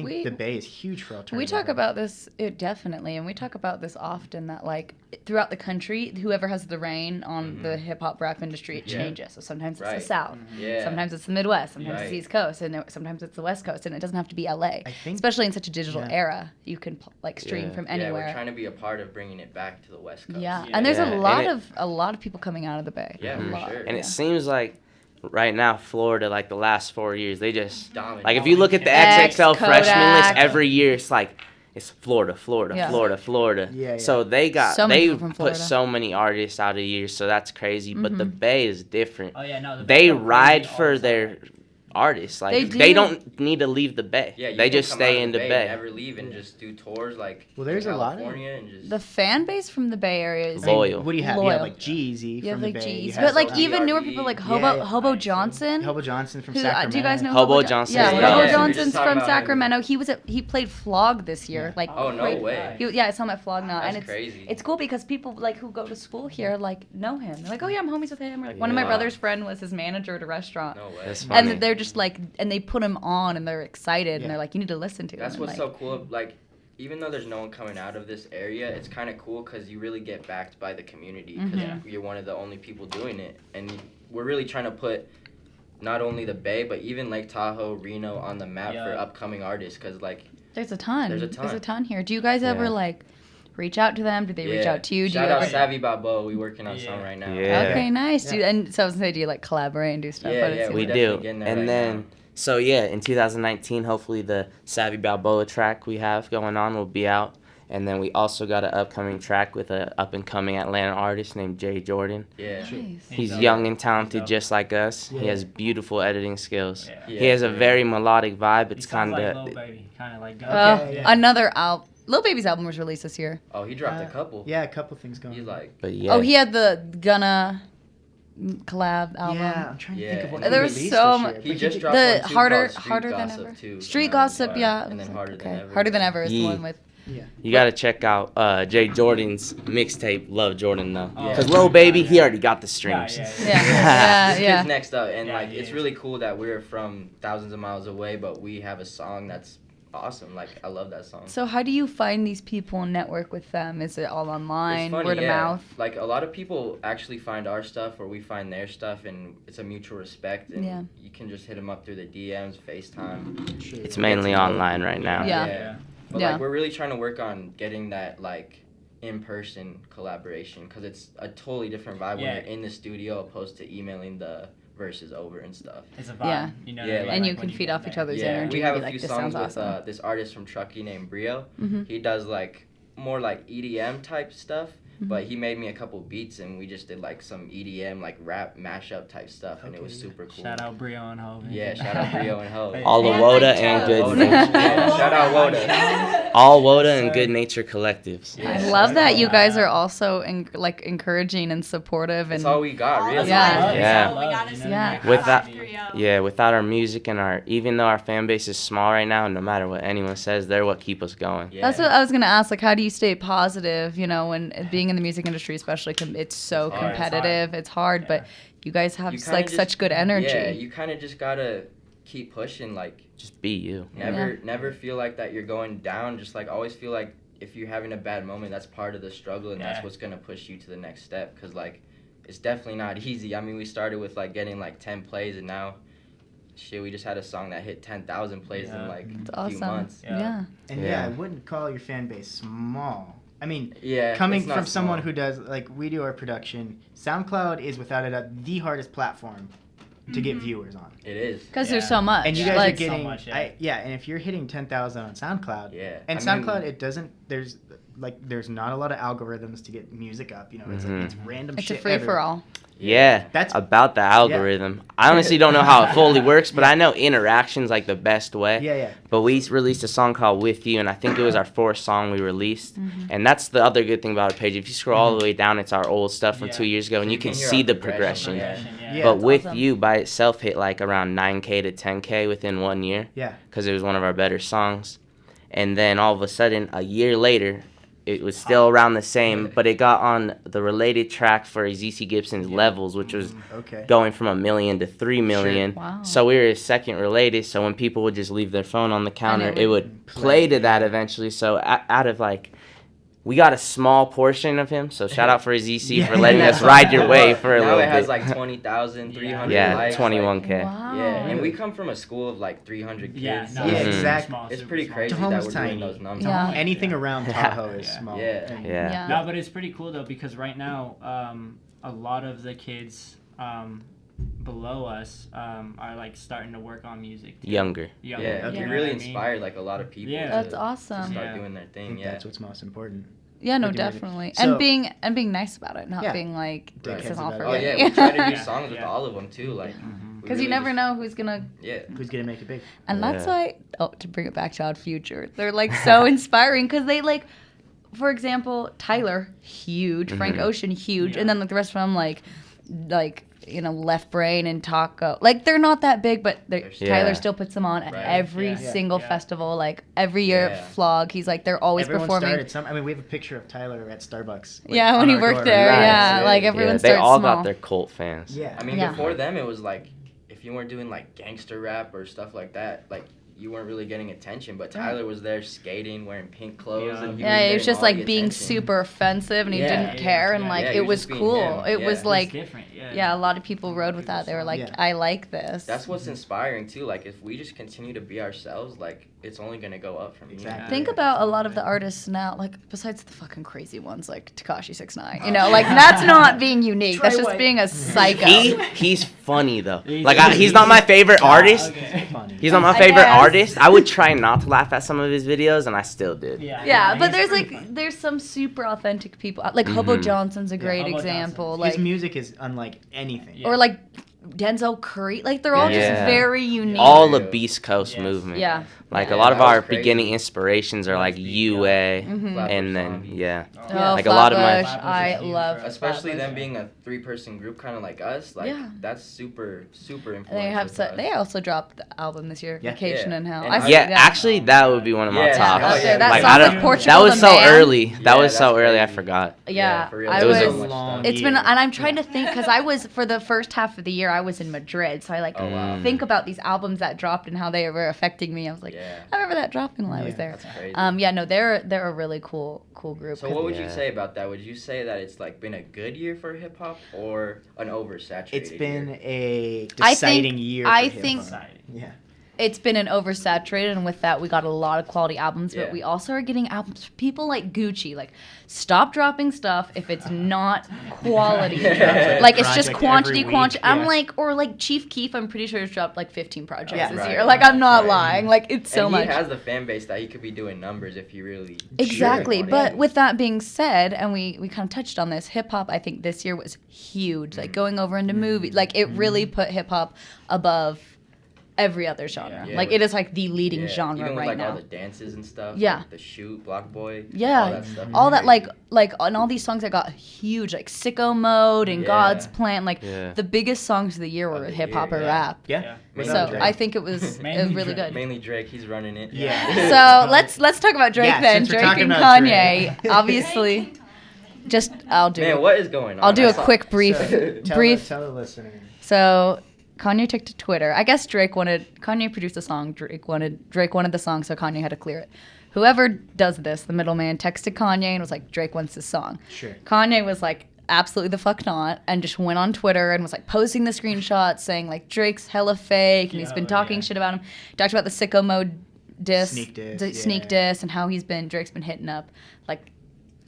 We- the Bay is huge for alternative. We talk rock. about this definitely, and we talk about this often. That like throughout the country, whoever has the reign on the hip hop rap industry, it Yeah. changes. So sometimes it's Right. the South, Yeah. sometimes it's the Midwest, sometimes it's Right. the East Coast, and sometimes it's the West Coast. And it doesn't have to be LA. I think- especially in such a digital Yeah. era, you can like stream Yeah. from Yeah, anywhere. we're trying to be a part of bringing it back to the West Coast. Yeah, and there's Yeah, a lot and of people coming out of the Bay. Yeah, A for lot. sure. And it seems like right now Florida, like the last 4 years, they just Dominant. like if you look at the X, XXL freshman list Kodak. every year, it's like it's Florida, Yeah. Florida. Yeah, yeah. So they So many they people from put Florida. so many artists out a year, so that's crazy. But the Bay is different. Oh yeah, no. The They Bay go ride crazy all for the their time. artists. Like They they do. don't need to leave the Bay. Yeah, you they can just come stay out in of the Bay. never leave, and just do tours like. Well, there's in a lot of- California and just. The fan base from the Bay Area is Loyal. What do you have? You Loyal. have like Jeezy You from have the like Bay. G's, You but have like some even newer DRE. people like Yeah, Hobo yeah. Hobo Johnson. Hobo Johnson from Who- Sacramento. do you guys know Hobo Jo- Johnson? Yeah, Yeah, Hobo yeah. Johnson's We were just talking from about him. Sacramento. He played Flog this year. Like Oh no right- way. Yeah, I saw him at Flog now, and That's crazy. it's cool because people like who go to school here like know him. They're like, oh yeah, I'm homies with him. Or, like one of my Yeah. brother's friend was his manager at a restaurant, No way. That's funny. and they're just like, and they put him on, and they're excited, Yeah. and they're like, you need to listen to That's him. what's and, so like, cool. Like, even though there's no one coming out of this area, it's kind of cool because you really get backed by the community because Mhm. you're one of the only people doing it, and we're really trying to put not only the Bay but even Lake Tahoe, Reno on the map for Yeah. upcoming artists because like. There's a ton. There's a There's a ton. ton here. Do you guys ever Yeah. like reach out to them? Did they reach Yeah. out to you? Do Shout you out ever? Savvy Babo. We working on Yeah. some right now. Yeah. Okay, nice. Yeah. Do you, and so I was gonna say, do you like collaborate and do stuff? Yeah, What is yeah, it? We definitely do. getting there And right then, now. so yeah, in 2019, hopefully the Savvy Balboa track we have going on will be out. And then we also got an upcoming track with an up-and-coming Atlanta artist named Jay Jordan. Yeah. Nice. He's dope. young and talented dope. just like us. He Yeah. has beautiful editing skills. Yeah. Yeah, He has a for real. very melodic vibe. He It's sounds kind like of... Lil Baby, kind of like. Okay. Another album. Lil Baby's album was released this year. Oh, he dropped a couple. Yeah, a couple things going. He's like. But yeah. Oh, he had the Gunna collab album. Yeah, I'm trying to think of Yeah. what There he was released so this much- year. He But just did- dropped The one too harder called Street than Gossip ever. too. Street And that was Gossip, fire. yeah. And then Harder okay. Than Ever. Harder Than Ever is the Yeah. one with. Yeah. You gotta check out Jay Jordan's mixtape, Love Jordan, though. Oh, Because yeah. Lil Baby, he Yeah. already got the streams. Yeah, Yeah, yeah, This yeah. kid's next up, and Yeah, like he it's is. really cool that we're from thousands of miles away, but we have a song that's awesome. Like I love that song. So how do you find these people and network with them? Is it all It's online, funny, word of yeah. mouth? Like a lot of people actually find our stuff or we find their stuff, and it's a mutual respect. And Yeah. you can just hit them up through the DMs, FaceTime. It's mainly online right now. Yeah. Yeah. But Yeah. like we're really trying to work on getting that like in-person collaboration because it's a totally different vibe when Yeah. you're in the studio opposed to emailing the verses over and stuff. It's a vibe. Yeah. You know Yeah, what I mean? And you Like, can when feed get off each there. other's Yeah, energy. we have and a be few like, this songs sounds with awesome. this artist from Truckee named Brio. Mhm. He does like more like EDM type stuff, Mhm. but he made me a couple beats and we just did like some EDM like rap mashup type stuff, and it was super cool. Shout out Brio and Hov. Yeah, shout out Brio and Hov. All the Woda and Good Woda. Nature. Yeah, shout out Woda. All Woda and Good Nature collectives. I love that you guys are also like encouraging and supportive and That's all we got, really. Yeah. Yeah. Without our music and even though our fan base is small right now, no matter what anyone says, they're what keep us going. That's what I was gonna ask. Like, how do you stay positive? You know, when being in the music industry, especially, it's so hard. competitive. It's hard, but you guys have You kinda like just- such good energy. Yeah, you kind of just gotta keep pushing, like just be you. Never feel like that you're going down. Just like always feel like if you're having a bad moment, that's part of the struggle, and that's Yeah. what's gonna push you to the next step. Cause like it's definitely not easy. I mean, we started with like getting like 10 plays, and now, shit, we just had a song that hit 10,000 plays in like It's a few awesome. months. Yeah. And yeah, I wouldn't call your fan base small. I mean, Yeah, coming it's not from someone small. who does, like, we do our production, SoundCloud is without a doubt the hardest platform to get viewers on. It is. Because there's so much. And you guys like, are getting, so much, and if you're hitting 10,000 on SoundCloud, and I SoundCloud, mean- it doesn't, there's not a lot of algorithms to get music up, you know, it's, like, it's random It's a shit. free-for-all. Yeah, That's about the algorithm. I honestly don't know how it fully works, but I know interaction's like the best way. Yeah. But we released a song called With You, and I think it was our 4th song we released. And that's the other good thing about our page. If you scroll all the way down, it's our old stuff from 2 years ago, and you can hear see our the progression. progression. Yeah, But that's With awesome. You by itself hit like around 9K to 10K within 1 year. Yeah. Because it was one of our better songs. And then all of a sudden, a year later, it was still around the same, but it got on the related track for ZC Gibson's Levels, which was Okay. going from 1 million to 3 million. Wow. So we were second related. So when people would just leave their phone on the counter, it it would play to that eventually. So out of like, we got a small portion of him. So shout out for ZC for letting us ride your wave for a now little it has bit. like 20,000, 300 Yeah, likes. 21K. Wow. Yeah, and we come from a school of like 300 kids. Yeah, so no, Yeah, it's exactly. small, It's super pretty small. crazy that Tahoma's we're tiny. doing those numbers. Yeah. Anything around Tahoe is small. Yeah. And- Yeah. No, but it's pretty cool though because right now, a lot of the kids below us are like starting to work on music. Too. Younger. Yeah, you we know really what I mean? inspired like a lot of people. Yeah. to- That's to awesome. start Yeah. doing their I thing. think Yeah. that's what's most important. Yeah, no, Making music. definitely. So- and being nice about it, not Yeah. being like, this Dickheads is all about for it. Oh me. yeah, we try to do Yeah. songs with Yeah. all of them too. Like, we Because you really never just- know who's gonna. Yeah. Who's gonna make it big? And that's Yeah. why, to bring it back to Odd Future, they're like so inspiring because they like, for example, Tyler, huge, Frank Ocean, huge, and then like the rest of them, like, Left Brain and Taco, like they're not that big, but Tyler Yeah. still puts them on at Right. every Yeah. single Yeah. festival, like every year Yeah. Flog. He's like they're always Everyone performing. started some. I mean, we have a picture of Tyler at Starbucks. like, Yeah, on when he our worked door. there, Nice. yeah, Yeah. like Yeah, everyone they starts all small. got their cult fans. Yeah. I mean, Yeah. before them, it was like if you weren't doing like gangster rap or stuff like that, like you weren't really getting attention. But Tyler was there skating, wearing pink clothes, Yeah. and he Yeah, was it was getting just all like the being attention. super offensive, and he Yeah. didn't care, and Yeah. like Yeah, he it was was just being cool. him. It Yeah. was It's like, different. Yeah. yeah, a lot of people rode with that. They were like, Yeah. I like this. That's what's inspiring too. Like if we just continue to be ourselves, like it's only gonna go up from here. Exactly. Think about a lot of the artists now, like besides the fucking crazy ones like Tekashi 6ix9ine. You know, like that's not being unique. That's just being a psycho. He's funny though. He's- Like he's not my favorite artist. Okay. Funny. He's not my I favorite guess. artist. I would try not to laugh at some of his videos, and I still did. Yeah, but he's there's pretty like fun. there's some super authentic people. Like Hobo Johnson's a great Hobo example. Johnson. Like His music is unlike anything. Yeah. or like Denzel Curry. Like they're all just Yeah. very unique. All the Beast Coast Yes. movement. Yeah. Like Yeah, a lot of that was our crazy. beginning inspirations are like UA, Flatbush and then Zombies. yeah. Oh, Like a lot of my- Flatbush. I Flatbush is love huge, Especially Flatbush. them being a 3-person group, kind of like us. Like Yeah. that's super influential. They have to us. they also dropped the album this year, Yeah. Vacation Yeah. in Hell. And I I- see Yeah, that. actually, that would be one of my Yeah, tops. oh, yeah, That Like, song I with don't- Portugal that was the so Man. early. That Yeah, was so that's early. I crazy. forgot. Yeah, for real. I It was was. a long It's been, year. and I'm trying to think because I was for the first half of the year I was in Madrid, so I like Oh, wow. think about these albums that dropped and how they were affecting me. I was like, Yeah. I remember that dropping while I was Yeah, there. That's crazy. Yeah, no, they're a really cool group. So what would you Yeah. say about that? Would you say that it's like been a good year for hip hop or an oversaturated? It's been year? a I deciding think- year. I for think- hip-hop. Yeah. It's been an oversaturated, and with that, we got a lot of quality albums. But Yeah. we also are getting albums. People like Gucci, like, stop dropping stuff if it's not quality. Yeah. Like it's just Project quantity, every quantity. week, I'm yeah. like, or like Chief Keef. I'm pretty sure has dropped like 15 projects Yeah. this Right. year. Like I'm not Right. lying. Like it's so and much. he has the fan base that he could be doing numbers if he really Exactly. wanted But to. with that being said, and we kind of touched on this, hip hop I think this year was huge. Like going over into movies, like it really put hip hop above every other genre. Yeah. Like it is like the leading Yeah, genre even with right like now. all the dances and stuff. Yeah. like the shoot, Block Boy. Yeah, all that stuff. is all that crazy. like on all these songs that got huge, like Sicko Mode and Yeah. God's Plan. Like Yeah. the biggest songs of the year Of were the hip hop year, or yeah. rap. Yeah. Yeah. Without So Drake. I think it was Mainly really Drake. good. Mainly Drake, he's running it. Yeah. So let's talk about Drake Yeah, then. since we're Drake talking and about Kanye, Drake. obviously. Just I'll do. Man, what is going on? I'll do I a saw- quick brief. So, tell the listener. So Kanye took to Twitter. I guess Kanye produced a song. Drake wanted the song, so Kanye had to clear it. Whoever does this, the middleman, texted Kanye and was like, Drake wants this song. Sure. Kanye was like, absolutely the fuck not, and just went on Twitter and was like posting the screenshots saying like Drake's hella fake and he's been talking shit about him. Talked about the Sicko Mode diss, Sneak diss, sneak yeah. diss, and how Drake's been hitting up like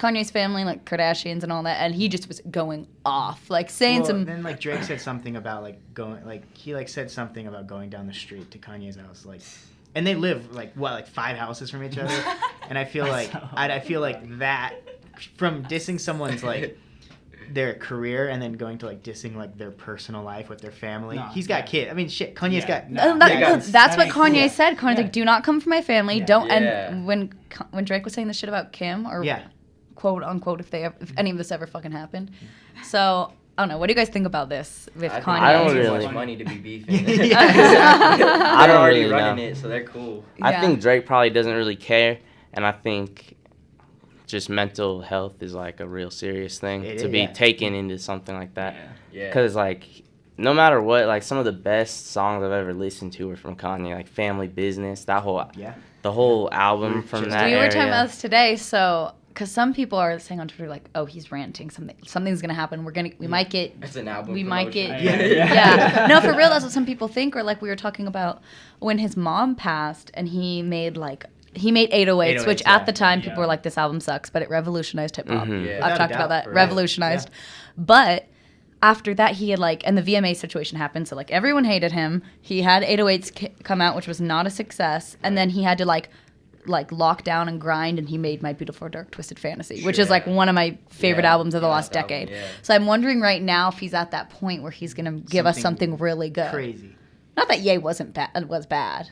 Kanye's family, like Kardashians and all that, and he just was going off, like saying some. Then like Drake said something about like going, like he like said something about going down the street to Kanye's house, like, and they live like 5 houses from each other, and I feel like I feel like that from dissing someone's like their career and then going to like dissing like their personal life with their family. He's got kids. I mean, shit. Kanye's got. That's what Kanye said. Kanye's like, "Do not come for my family. Don't." Yeah. And when Drake was saying this shit about Kim, or quote unquote, if any of this ever fucking happened, so I don't know. What do you guys think about this with Kanye? I don't really much money to be beefing. I don't already really running know. it, so they're cool. I think Drake probably doesn't really care, and I think just mental health is like a real serious thing to be taken into something like that. Yeah. Because like no matter what, like some of the best songs I've ever listened to are from Kanye, like Family Business, the whole album from that We were talking area. about this today, so because some people are saying on Twitter like, "Oh, he's ranting. Something's gonna happen. We might get. It's an album. We might get. promotion. Yeah. No, for real. That's what some people think. Or like we were talking about when his mom passed, and he made 808s, which at the time people were like, "This album sucks," but it revolutionized hip hop. Mhm. Yeah. I've talked about that. Revolutionized. But after that, he had and the VMA situation happened, so like everyone hated him. He had 808s come out, which was not a success, and then he had to like lock down and grind, and he made My Beautiful Dark Twisted Fantasy, which is like one of my favorite albums of the last decade. So I'm wondering right now if he's at that point where he's gonna give us something really good. Crazy. Not that Ye wasn't bad. Was bad.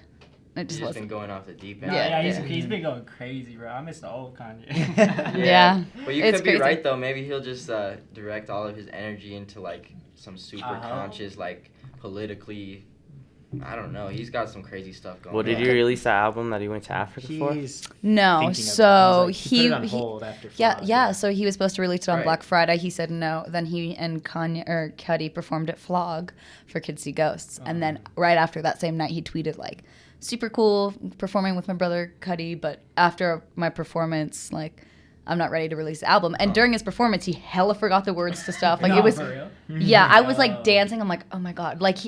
It just He's wasn't. been going off the deep end. Yeah, he's been going crazy, bro. I miss the old Kanye. Yeah. But you It's could be crazy. right though. Maybe he'll just direct all of his energy into like some super conscious, like politically. I don't know. He's got some crazy stuff going. Well, did on. he release that album that he went to Africa for? No, so he put it on hold after Flawed, yeah. So he was supposed to release it on Right. Black Friday. He said no. Then he and Kanye or Cudi performed at Flog for Kids See Ghosts, and then right after that same night, he tweeted like, "Super cool performing with my brother Cudi, but after my performance, like." I'm not ready to release the album. And during his performance, he hella forgot the words to stuff. Like it was, for real? yeah. I was like dancing. I'm like, oh my god. Like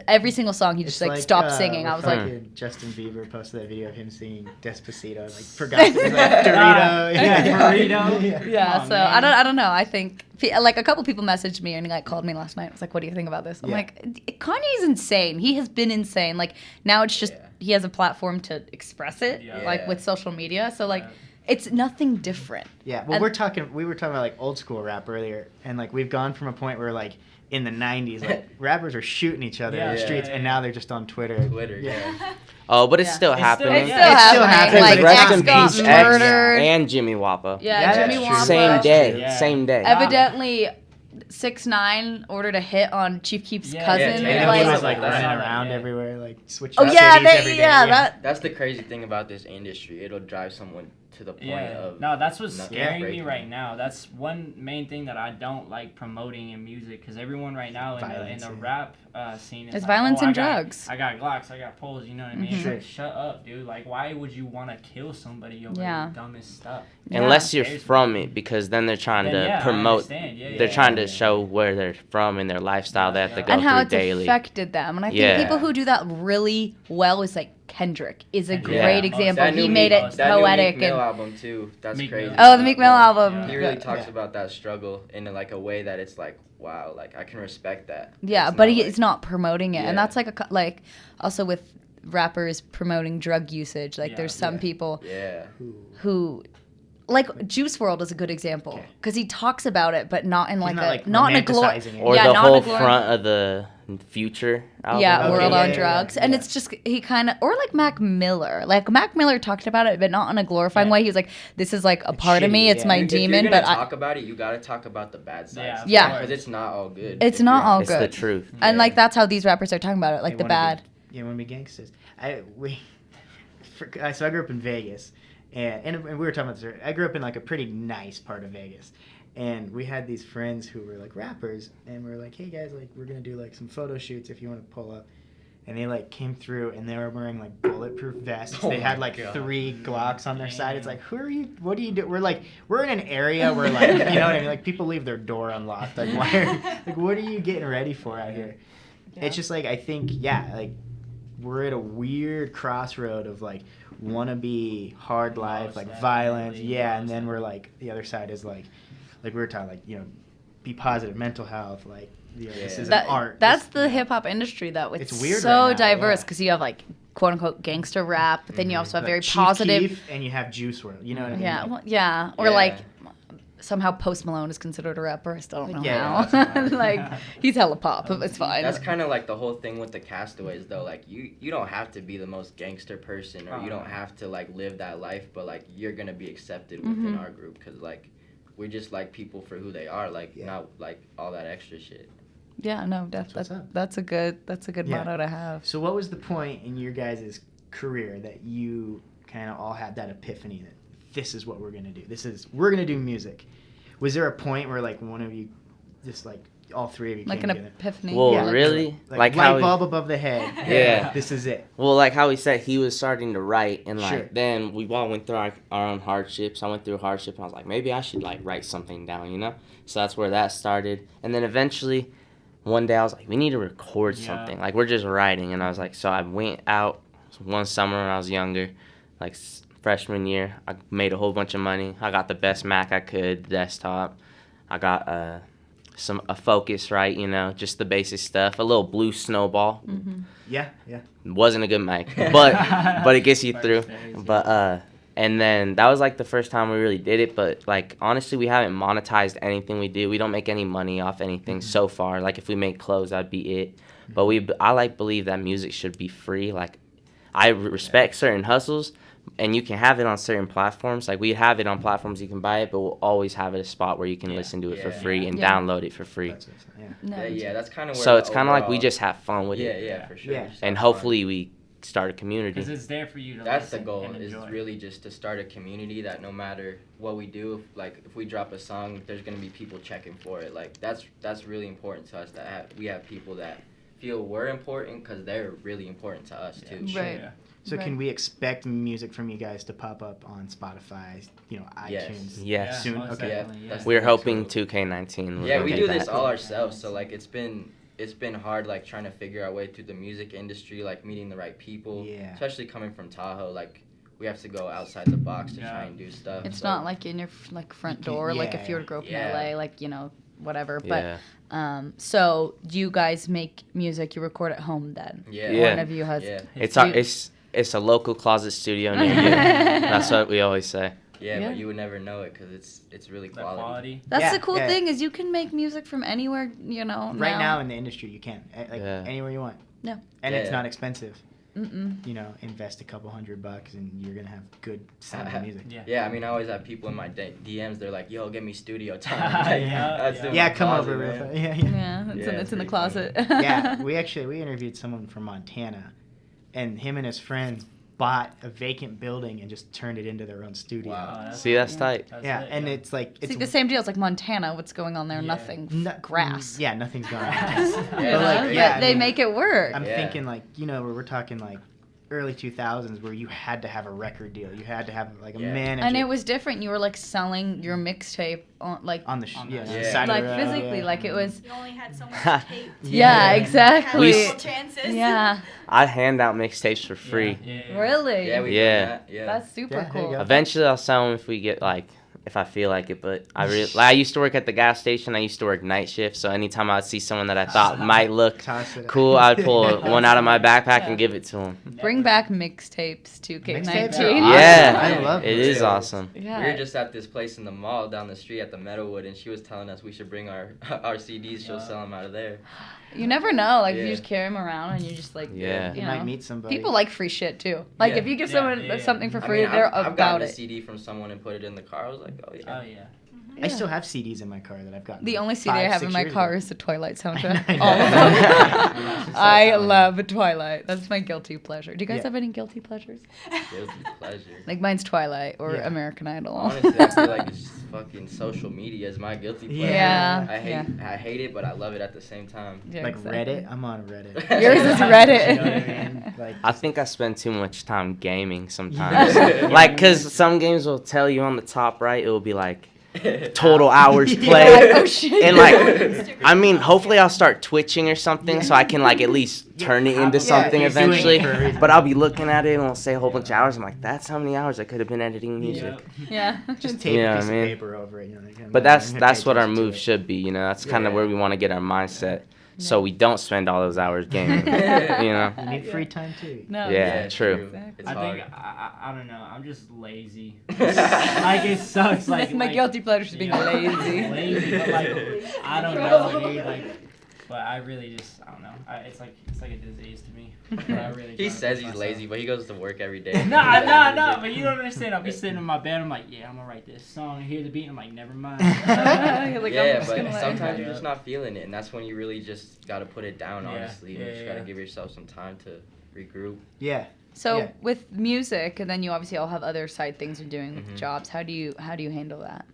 every single song, he just like stopped singing. I was like, Justin Bieber posted that video of him singing Despacito. Like forgot it was like Dorito. Burrito. yeah. Oh, So man. I don't know. I think like a couple people messaged me and like called me last night. I was like, what do you think about this? I'm like, Kanye's insane. He has been insane. Like now it's just he has a platform to express it, like with social media. So like. It's nothing different. Yeah, well, we were talking about like old school rap earlier, and like we've gone from a point where like in the 90s, like rappers were shooting each other in the streets, and now they're just on Twitter. Yeah. Oh, but it's still happening. It's still happening. Like Rest X in got peace, murdered. X and Jimmy Wappa. Yeah, Jimmy Wappa. Same day. Same day. Evidently, 6ix9ine ordered a hit on Chief Keef's cousin. And like, he was like that. running around everywhere, like switching Oh yeah, cities every day. That's the crazy thing about this industry. It'll drive someone to the point of no, that's what's nothing scaring me breaking. right now. That's one main thing that I don't like promoting in music, because everyone right now in the rap scene is It's like, violence oh, and I got- drugs. I got Glocks, I got poles, you know what I mean? Mhm. It's like, shut up, dude. Like, why would you want to kill somebody over the dumbest stuff? Unless you're from it, because then they're trying Then, to yeah, I promote. understand. Yeah, they're yeah, trying to show where they're from and their lifestyle they have to go And how through it's daily. affected them. And I think people who do that really well is like Kendrick is a great example. That He new made Meek- it that poetic New Meek Mill and album too. That's crazy. Oh, the Meek Mill album. He really Yeah. talks about that struggle in like a way that it's like, wow, like I can respect that. Yeah, It's but not he's not promoting it, and Yeah. that's like also with rappers promoting drug usage. Like there's some people who like Juice WRLD is a good example because he talks about it, but not in like not in a glory or the whole front of the Future album. Yeah, World on Drugs. And it's just, he kind of, or like Mac Miller. Like, Mac Miller talked about it, but not in a glorifying way. He was like, this is like a part of me. It's my demon, If you're but gonna talk about it, you gotta talk about the bad sides. Yeah. Because it's not all good. It's not all It's good. the truth. And like, that's how these rappers are talking about it, like the bad. You want to be gangsters. So I grew up in Vegas, and we were talking about this. I grew up in like a pretty nice part of Vegas. And we had these friends who were like rappers, and we were like, hey guys, like we're gonna do like some photo shoots if you want to pull up. And they like came through, and they were wearing like bulletproof vests. Oh they had like 3 Glocks on their side. It's like, who are you? What do you do? We're in an area where like, you know what I mean? Like people leave their door unlocked. Like what are you getting ready for out here? It's just like I think like we're at a weird crossroad of like wanna be hard life, like Most violence, definitely, yeah, and most then we're like the other side is like we were talking like be positive, mental health, like this is an art. That's This- the hip hop industry though. It's weird so right now, diverse yeah. because you have like quote unquote gangster rap, but then you also have like very Chief positive. Keef and you have Juice WRLD, you know what I mean? Yeah, Like, well, yeah, or Yeah. like somehow Post Malone is considered a rapper. I still don't know Yeah, how. Like he's hella pop, but it's fine. That's kind of like the whole thing with the Castaways, though. Like, you don't have to be the most gangster person, or you don't have to, like, live that life, but, like, you're going to be accepted within our group, because, like, we just like people for who they are, like, not, like, all that extra shit. Yeah, no, that's a good Yeah. motto to have. So what was the point in your guys' career that you kind of all had that epiphany that this is what we're going to do? We're going to do music. Was there a point where like one of you just like all three of you Like came an together? epiphany. Well, Yeah. really? Like how light he- bulb above the head. Yeah. This is it. Well, like how he said, he was starting to write, and like Sure. then we all went through our own hardships. I went through a hardship, and I was like, maybe I should like write something down, you know? So that's where that started, and then eventually, one day I was like, we need to record something. Like we're just writing, and I was like, so I went out one summer when I was younger, like freshman year. I made a whole bunch of money. I got the best Mac I could, desktop. I got a Focus, right? You know, just the basic stuff. A little blue Snowball. Yeah. Wasn't a good mic, but it gets you through. But and then that was like the first time we really did it. But like honestly, we haven't monetized anything we do. We don't make any money off anything so far. Like if we make clothes, that'd be it. But I like believe that music should be free. Like I respect certain hustles, and you can have it on certain platforms. Like we have it on platforms you can buy it, but we'll always have it a spot where you can listen to it for free and download it for free. That's kind of where So the it's kind of like we overall- just have fun with it. Yeah, for sure. Yeah. Just And have fun. hopefully we start a community. Because it's there for you to That's the listen goal, and is enjoy. really just to start a community that no matter what we do, if we drop a song, there's going to be people checking for it. Like that's really important to us, that we have people that feel we're important, because they're really important to us too. Right. So can we expect music from you guys to pop up on Spotify, iTunes Yes. soon? most Okay. definitely, yeah. We're hoping 2K19 will Yeah, we get do that. this all ourselves, so like it's been hard, like trying to figure our way through the music industry, like meeting the right people. Yeah. Especially coming from Tahoe, like we have to go outside the box to try and do stuff. It's so- not like in your front door, like if you were to grow up in LA, like whatever. Yeah. But so do you guys make music? You record at home then? Yeah. One of you has. Yeah. It's a local closet studio near you. That's what we always say. Yeah, Yeah. but you would never know it because it's really quality. That's Yeah, the cool yeah. thing is you can make music from anywhere, Right now in the industry, you can anywhere you want. Yeah. And it's Yeah. not expensive. Mm-mm. Invest a couple $100 and you're gonna have good sounding music. Yeah, I mean, I always have people in my DMs. They're like, "Yo, give me studio time." Like, that's in Yeah, my come closet, over. man. Rafa. Yeah. It's in the closet. Yeah, we interviewed someone from Montana, and him and his friends bought a vacant building and just turned it into their own studio. Wow. See, that's tight. Yeah, and it's like It's like the same deal. It's like Montana. What's going on there? Nothing. Grass. Yeah, nothing's going on. But they make it work. I'm thinking we're talking like early 2000s where you had to have a record deal. You had to have like a manager. And it was different. You were like selling your mixtape on the side like physically, like it was. You only had so much tape. Yeah, exactly. Multiple chances. Yeah. I hand out mixtapes for free. Really? Yeah, we do Yeah. that. Yeah. That's super cool. Eventually, I'll sell them if we get if I feel like it. But I used to work at the gas station. I used to work night shift. So anytime I'd see someone that I thought might look cool, I'd pull one out of my backpack and give it to them. Bring back mixtapes to K19. Yeah, I love it. Is awesome. Yeah. We were just at this place in the mall down the street at the Meadowwood, and she was telling us we should bring our CDs. She'll sell them out of there. You never know. Like if Yeah. you just carry them around and you just like Yeah. you You know. might meet somebody. People like free shit too. Like if you give someone something for I free, mean, they're I've about gotten a it. CD from someone and put it in the car. I was like, oh yeah. Oh yeah. I still have CDs in my car that I've gotten. The only CD 5, I have 6 in my years car ago. is the Twilight soundtrack. I know. All of them. I love Twilight. That's my guilty pleasure. Do you guys Yeah. have any guilty pleasures? Guilty pleasure. Like mine's Twilight or Yeah. American Idol. Honestly, I feel like it's just fucking social media is my guilty pleasure. Yeah, I hate it, but I love it at the same time. Yeah, Like exactly. Reddit, I'm on Reddit. Yours is Reddit. You know what I mean? Like, I think I spend too much time gaming sometimes. Like, cause some games will tell you on the top right, it will be like, total hours Yeah, played. like, oh, shit. And like, I mean, hopefully I'll start twitching or something so I can like at least turn it into something you're doing it eventually. for a reason. But I'll be looking at it and I'll say a whole bunch of hours. I'm like, that's how many hours I could have been editing music. Yeah. Just tape You a know piece what I of mean? paper over it. You know, But that's and what our attention to move it. should be. You know, that's kind of Yeah. where we want to get our mindset. So we don't spend all those hours gaming. You know. You need free time too. No. Yeah, true. It's I hard. think I don't know. I'm just lazy. Like it sucks. Like My guilty pleasure is being lazy. Lazy, but like I don't know, dude. Like, but I really just I don't know. It's like a disease to me. But I really He try to says push he's myself. lazy, but he goes to work every day. No, but you don't understand. I'll be sitting in my bed. I'm like, yeah, I'm gonna write this song. I hear the beat. I'm like, never mind. Like, Yeah, I'm just but gonna let it sometimes go. you're just not feeling it, and that's when you really just gotta put it down. Yeah, Honestly, you yeah, just gotta yeah. give yourself some time to regroup. Yeah. So Yeah. with music, and then you obviously all have other side things you're doing with Mhm. jobs. How do you handle that?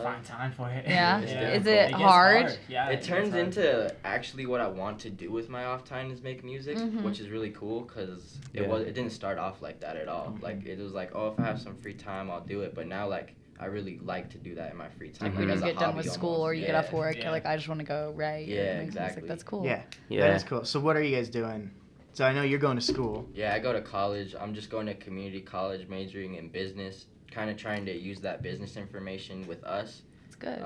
Find time for it. Yeah? It's Is difficult. it gets hard? Yeah. It gets turns hard. into actually what I want to do with my off time is make music, Mhm. which is really cool because Yeah. it didn't start off like that at all. Like it was like, oh, if I have some free time, I'll do it. But now like I really like to do that in my free time. Like when as you a get done hobby with school almost. or you get Yeah. off work, Yeah. you're like, I just want to go write. or Yeah, make music. exactly. That's cool. Yeah. Yeah. That is cool. So what are you guys doing? So I know you're going to school. Yeah, I go to college. I'm just going to community college, majoring in business, kind of trying to use that business information with us. It's good.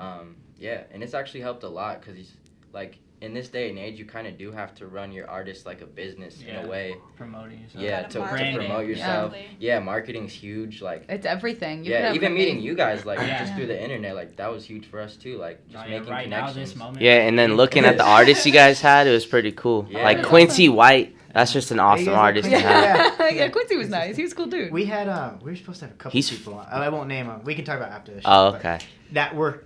Yeah, and it's actually helped a lot because, like, in this day and age, you kind of do have to run your artist like a business in Yeah. a way. Promoting yourself. Yeah, Gotta to market promote it. yourself. Yeah. Yeah, marketing's huge. Like, It's everything. You could yeah, have even an meeting amazing- you guys, like, Yeah. just through the internet, like, that was huge for us, too. Like, just Oh, yeah, making right now, connections. this moment. Yeah, and then looking at the artists you guys had, it was pretty cool. Yeah. Like Quincy White, that's just an awesome guys like artist to Quincy? have. Yeah. Yeah. Quincy was nice. He was a cool dude. We had we were supposed to have a couple He's- people on. I won't name them. We can talk about after the show. Oh, but okay. That were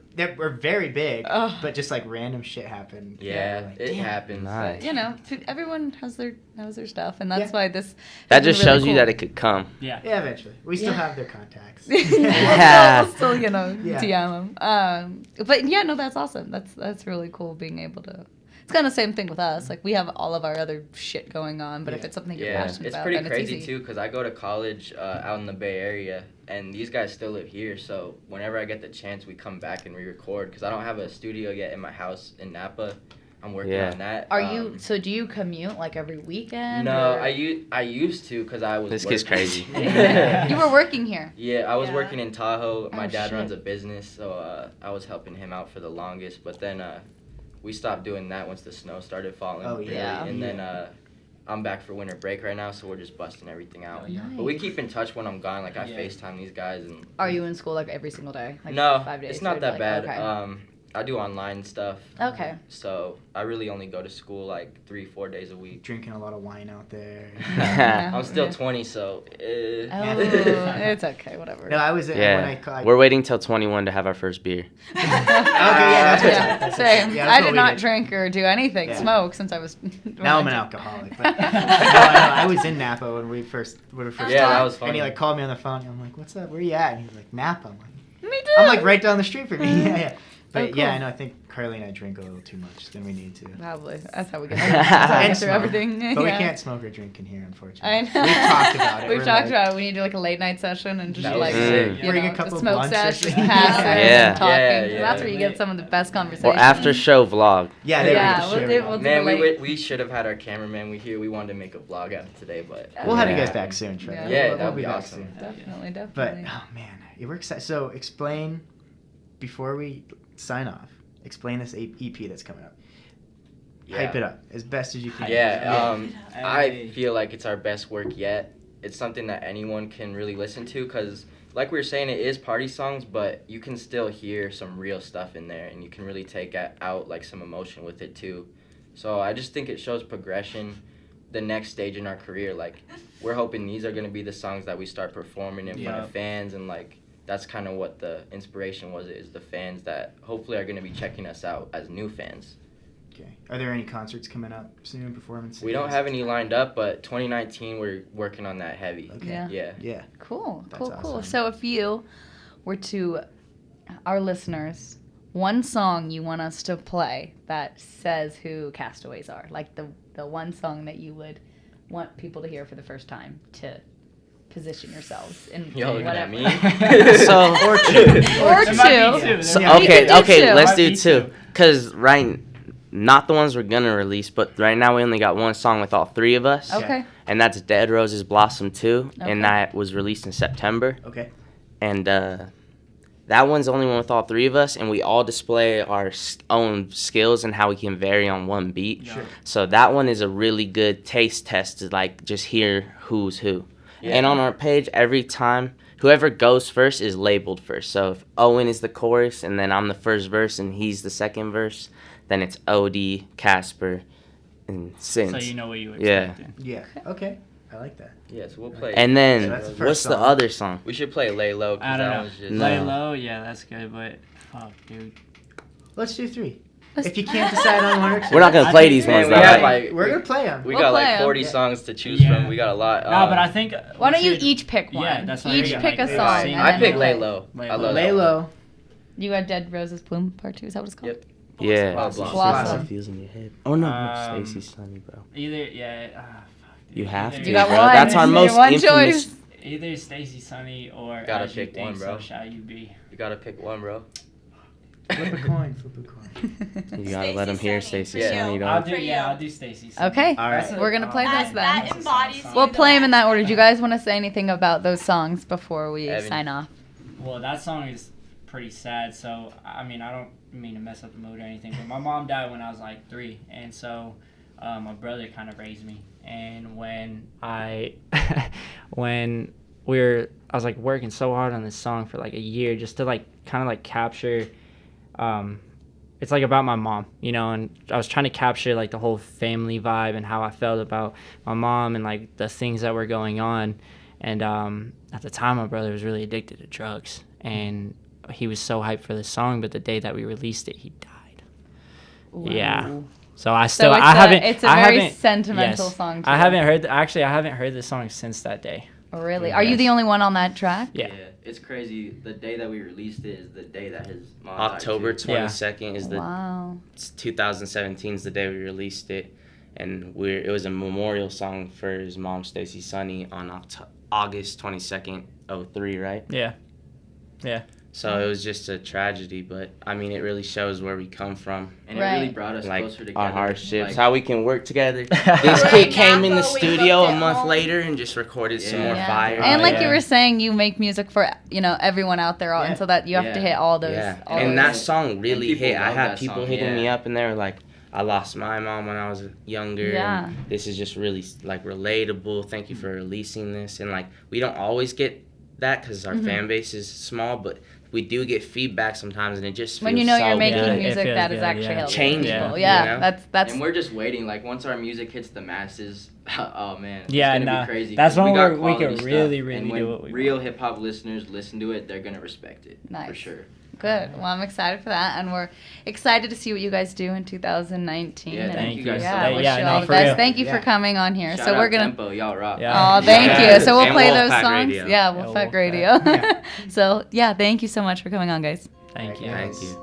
very big, Ugh. but just like random shit happened. Yeah, we're like, it damn. happens. Nice. You know, everyone has their stuff, and that's Yeah. why this. That has been just really shows you cool. that it could come. Yeah. Yeah, eventually. We still Yeah. have their contacts. Yeah. We'll still, you know, Yeah. DM them. But yeah, no, that's awesome. That's really cool being able to. It's kind of the same thing with us. Like we have all of our other shit going on, but if Yeah. it's something you're Yeah, passionate it's about, pretty then crazy it's easy. too because I go to college out in the Bay Area, and these guys still live here. So whenever I get the chance, we come back and re-record because I don't have a studio yet in my house in Napa. I'm working Yeah. on that. Are you? So do you commute like every weekend? No, or- I used to because I was. This kid's working. crazy. You were working here. Yeah, I was Yeah. working in Tahoe. My Oh, dad shit. runs a business, so I was helping him out for the longest. But then we stopped doing that once the snow started falling. Oh, really. yeah. And then I'm back for winter break right now, so we're just busting everything out. Nice. But we keep in touch when I'm gone. Like I Yeah. FaceTime these guys and. Are you in school like every single day? Like No, 5 days. it's not or, that like, bad. Okay. I do online stuff. Okay. So I really only go to school like 3-4 days a week. Drinking a lot of wine out there. I'm still Yeah. 20, so. Oh, it's okay. Whatever. No, I was when Yeah. I We're waiting till 21 to have our first beer. Okay, yeah, that's what Yeah, same. Yeah, that's I what did we not did. drink or do anything, Yeah. smoke since I was. Now I'm an alcoholic. But no, I was in Napa when we first Yeah, that was And he funny. like called me on the phone. I'm like, "What's up? Where you at?" And he's like, "Napa." I'm like, Me too. I'm like right down the street from me. Yeah, yeah. But Oh, cool. yeah, I know. I think Carly and I drink a little too much than we need to. Probably. That's how we get through smoke. everything. But we Yeah. can't smoke or drink in here, unfortunately. I know. We've talked about it. We've We're talked like, about it. We need to do like a late night session and just That like was sick. you Bring a know, couple the smoke blunts or sesh, just something. pass it Yeah. and talking. Yeah, 'Cause yeah. That's where you get some of the best conversations. Or after show vlog. Yeah, there Yeah, we go. we'll Sure. do Man, the late. we should have had our cameraman. We wanted to make a vlog out of today, but. We'll have you Yeah. guys back soon, Trevor. Yeah, We'll that'd be be back awesome. soon. Definitely, But definitely. oh man, it works. So explain before we sign off. Explain this EP that's coming up. Hype it up as best as you can. Yeah, I Hey. feel like it's our best work yet. It's something that anyone can really listen to because, like we were saying, it is party songs, but you can still hear some real stuff in there, and you can really take out like some emotion with it too. So I just think it shows progression, the next stage in our career. Like we're hoping these are gonna be the songs that we start performing in front Yeah. of fans, and like that's kind of what the inspiration was. Is the fans that hopefully are gonna be checking us out as new fans. Okay. Are there any concerts coming up soon? Performances? We don't have any lined up, but 2019 we're working on that heavy. Okay. Yeah. Yeah. Yeah. Cool, That's cool. awesome. So if you were to, our listeners, one song you want us to play that says who Castaways are, like the one song that you would want people to hear for the first time to position yourselves in Y'all looking at whatever. me? So or It might be two. two. So, Yeah. We can do okay, two. let's Might do be two. two. Cause not the ones we're gonna release, but right now we only got one song with all three of us. Okay. And that's Dead Roses Blossom 2, Okay. and that was released in September. Okay. And that one's the only one with all three of us, and we all display our own skills and how we can vary on one beat. Sure. So that one is a really good taste test to like just hear who's who. Yeah. And on our page, every time whoever goes first is labeled first. So if Owen is the chorus and then I'm the first verse and he's the second verse, then it's OD, Casper, and Sins. So you know what you Yeah. expected. Yeah. Okay. I like that. Yeah, so we'll play. And So then that's the first what's the song. other song? we should play Lay Low, I because don't that know. one's just. No. Lay low, yeah, that's good, but fuck, dude. Let's do 3. If you can't decide on one or 2. We're not gonna I play think- these Man, ones we though. have right? like We're gonna play them. we We'll got play like 40 'em. songs to choose Yeah. from. We got a lot. No, but I think. Why don't you should- each pick one? Yeah, that's what I Each mean. pick a Like, song. sing. and I then pick we'll Lay play. Low. Lay I Low. love Lay that one. low. You got Dead Roses Bloom Part 2. Is that what it's called? Yep. Yeah. Blossom. Blossom. Feels in your head. Oh no, Um, Stacey Sunny, bro. Either, yeah. Fuck, dude. You have Either- to. You got bro. one. That's our Your most one infamous. choice. Either Stacey Sunny or Gotta As You pick Think one, bro. So Shall You Be. You gotta pick one, bro. Flip a coin. Flip a coin. You gotta let them hear Stacey Stacey Sunny. Sunny, I'll don't. do, For yeah, you. I'll do Stacey Sunny. Okay. All right. That's a- We're gonna play That, those that then. embodies you. We'll the play them in best. that order. Do you guys want to say anything about those songs before we Evan. sign off? Well, that song is pretty sad. So I mean, I don't mean to mess up the mood or anything, but my mom died when I was like 3, and so my brother kind of raised me. And when I was like working so hard on this song for like a year just to like kind of like capture. It's like about my mom, you know, and I was trying to capture like the whole family vibe and how I felt about my mom and like the things that were going on. And at the time, my brother was really addicted to drugs, and he was so hyped for this song. But the day that we released it, he died. Yeah. So I still it's I haven't. It's a I very haven't- sentimental yes. song. Too. I haven't heard. Actually, I haven't heard this song since that day. Oh, really? Are you the only one on that track? Yeah. It's crazy. The day that we released it is the day that his mom October died, too. 22nd is the Wow. 2017 is the day we released it, and it was a memorial song for his mom, Stacey Sunny, on August 22nd, 03, right? Yeah. Yeah. So it was just a tragedy, but I mean, it really shows where we come from. And it really brought us like closer together. our hardships, Like- how we can work together. This kid came in the Napa, we studio booked a it month home. later and just recorded some more Yeah. fire. And like you yeah. were saying, you make music for everyone out there, and so that you have to Yeah. hit all those. Yeah, all and those- that song really people hit. I love had that people song, hitting me yeah. up, and they were like, "I lost my mom when I was younger. Yeah. And this is just really like relatable. Thank you for releasing this." And like, we don't always get that because our fan base is small, but we do get feedback sometimes, and it just feels when you know so you're making good. it music feels that is good, actually yeah. helping Changing, people. you Yeah, know? that's And we're just waiting. Like once our music hits the masses, oh man, Yeah, it's gonna nah, be crazy. that's 'cause when got we quality can stuff, really, and really when do what we real hip hop listeners listen to it, they're gonna respect it. Nice. For sure. good. Well, I'm excited for that, and we're excited to see what you guys do in 2019. Yeah, and thank you guys yeah, so much. wish Yeah, you no, all the for best. real. Thank you for Yeah. coming on here. Shout so out we're gonna. Tempo, y'all rock. Yeah. Oh, thank Yeah. you. So we'll And play those Wolfpack songs. Radio. Yeah, Yeah, Wolfpack Wolfpack. Radio. So yeah, thank you so much for coming on, guys. Thank you. Thank you.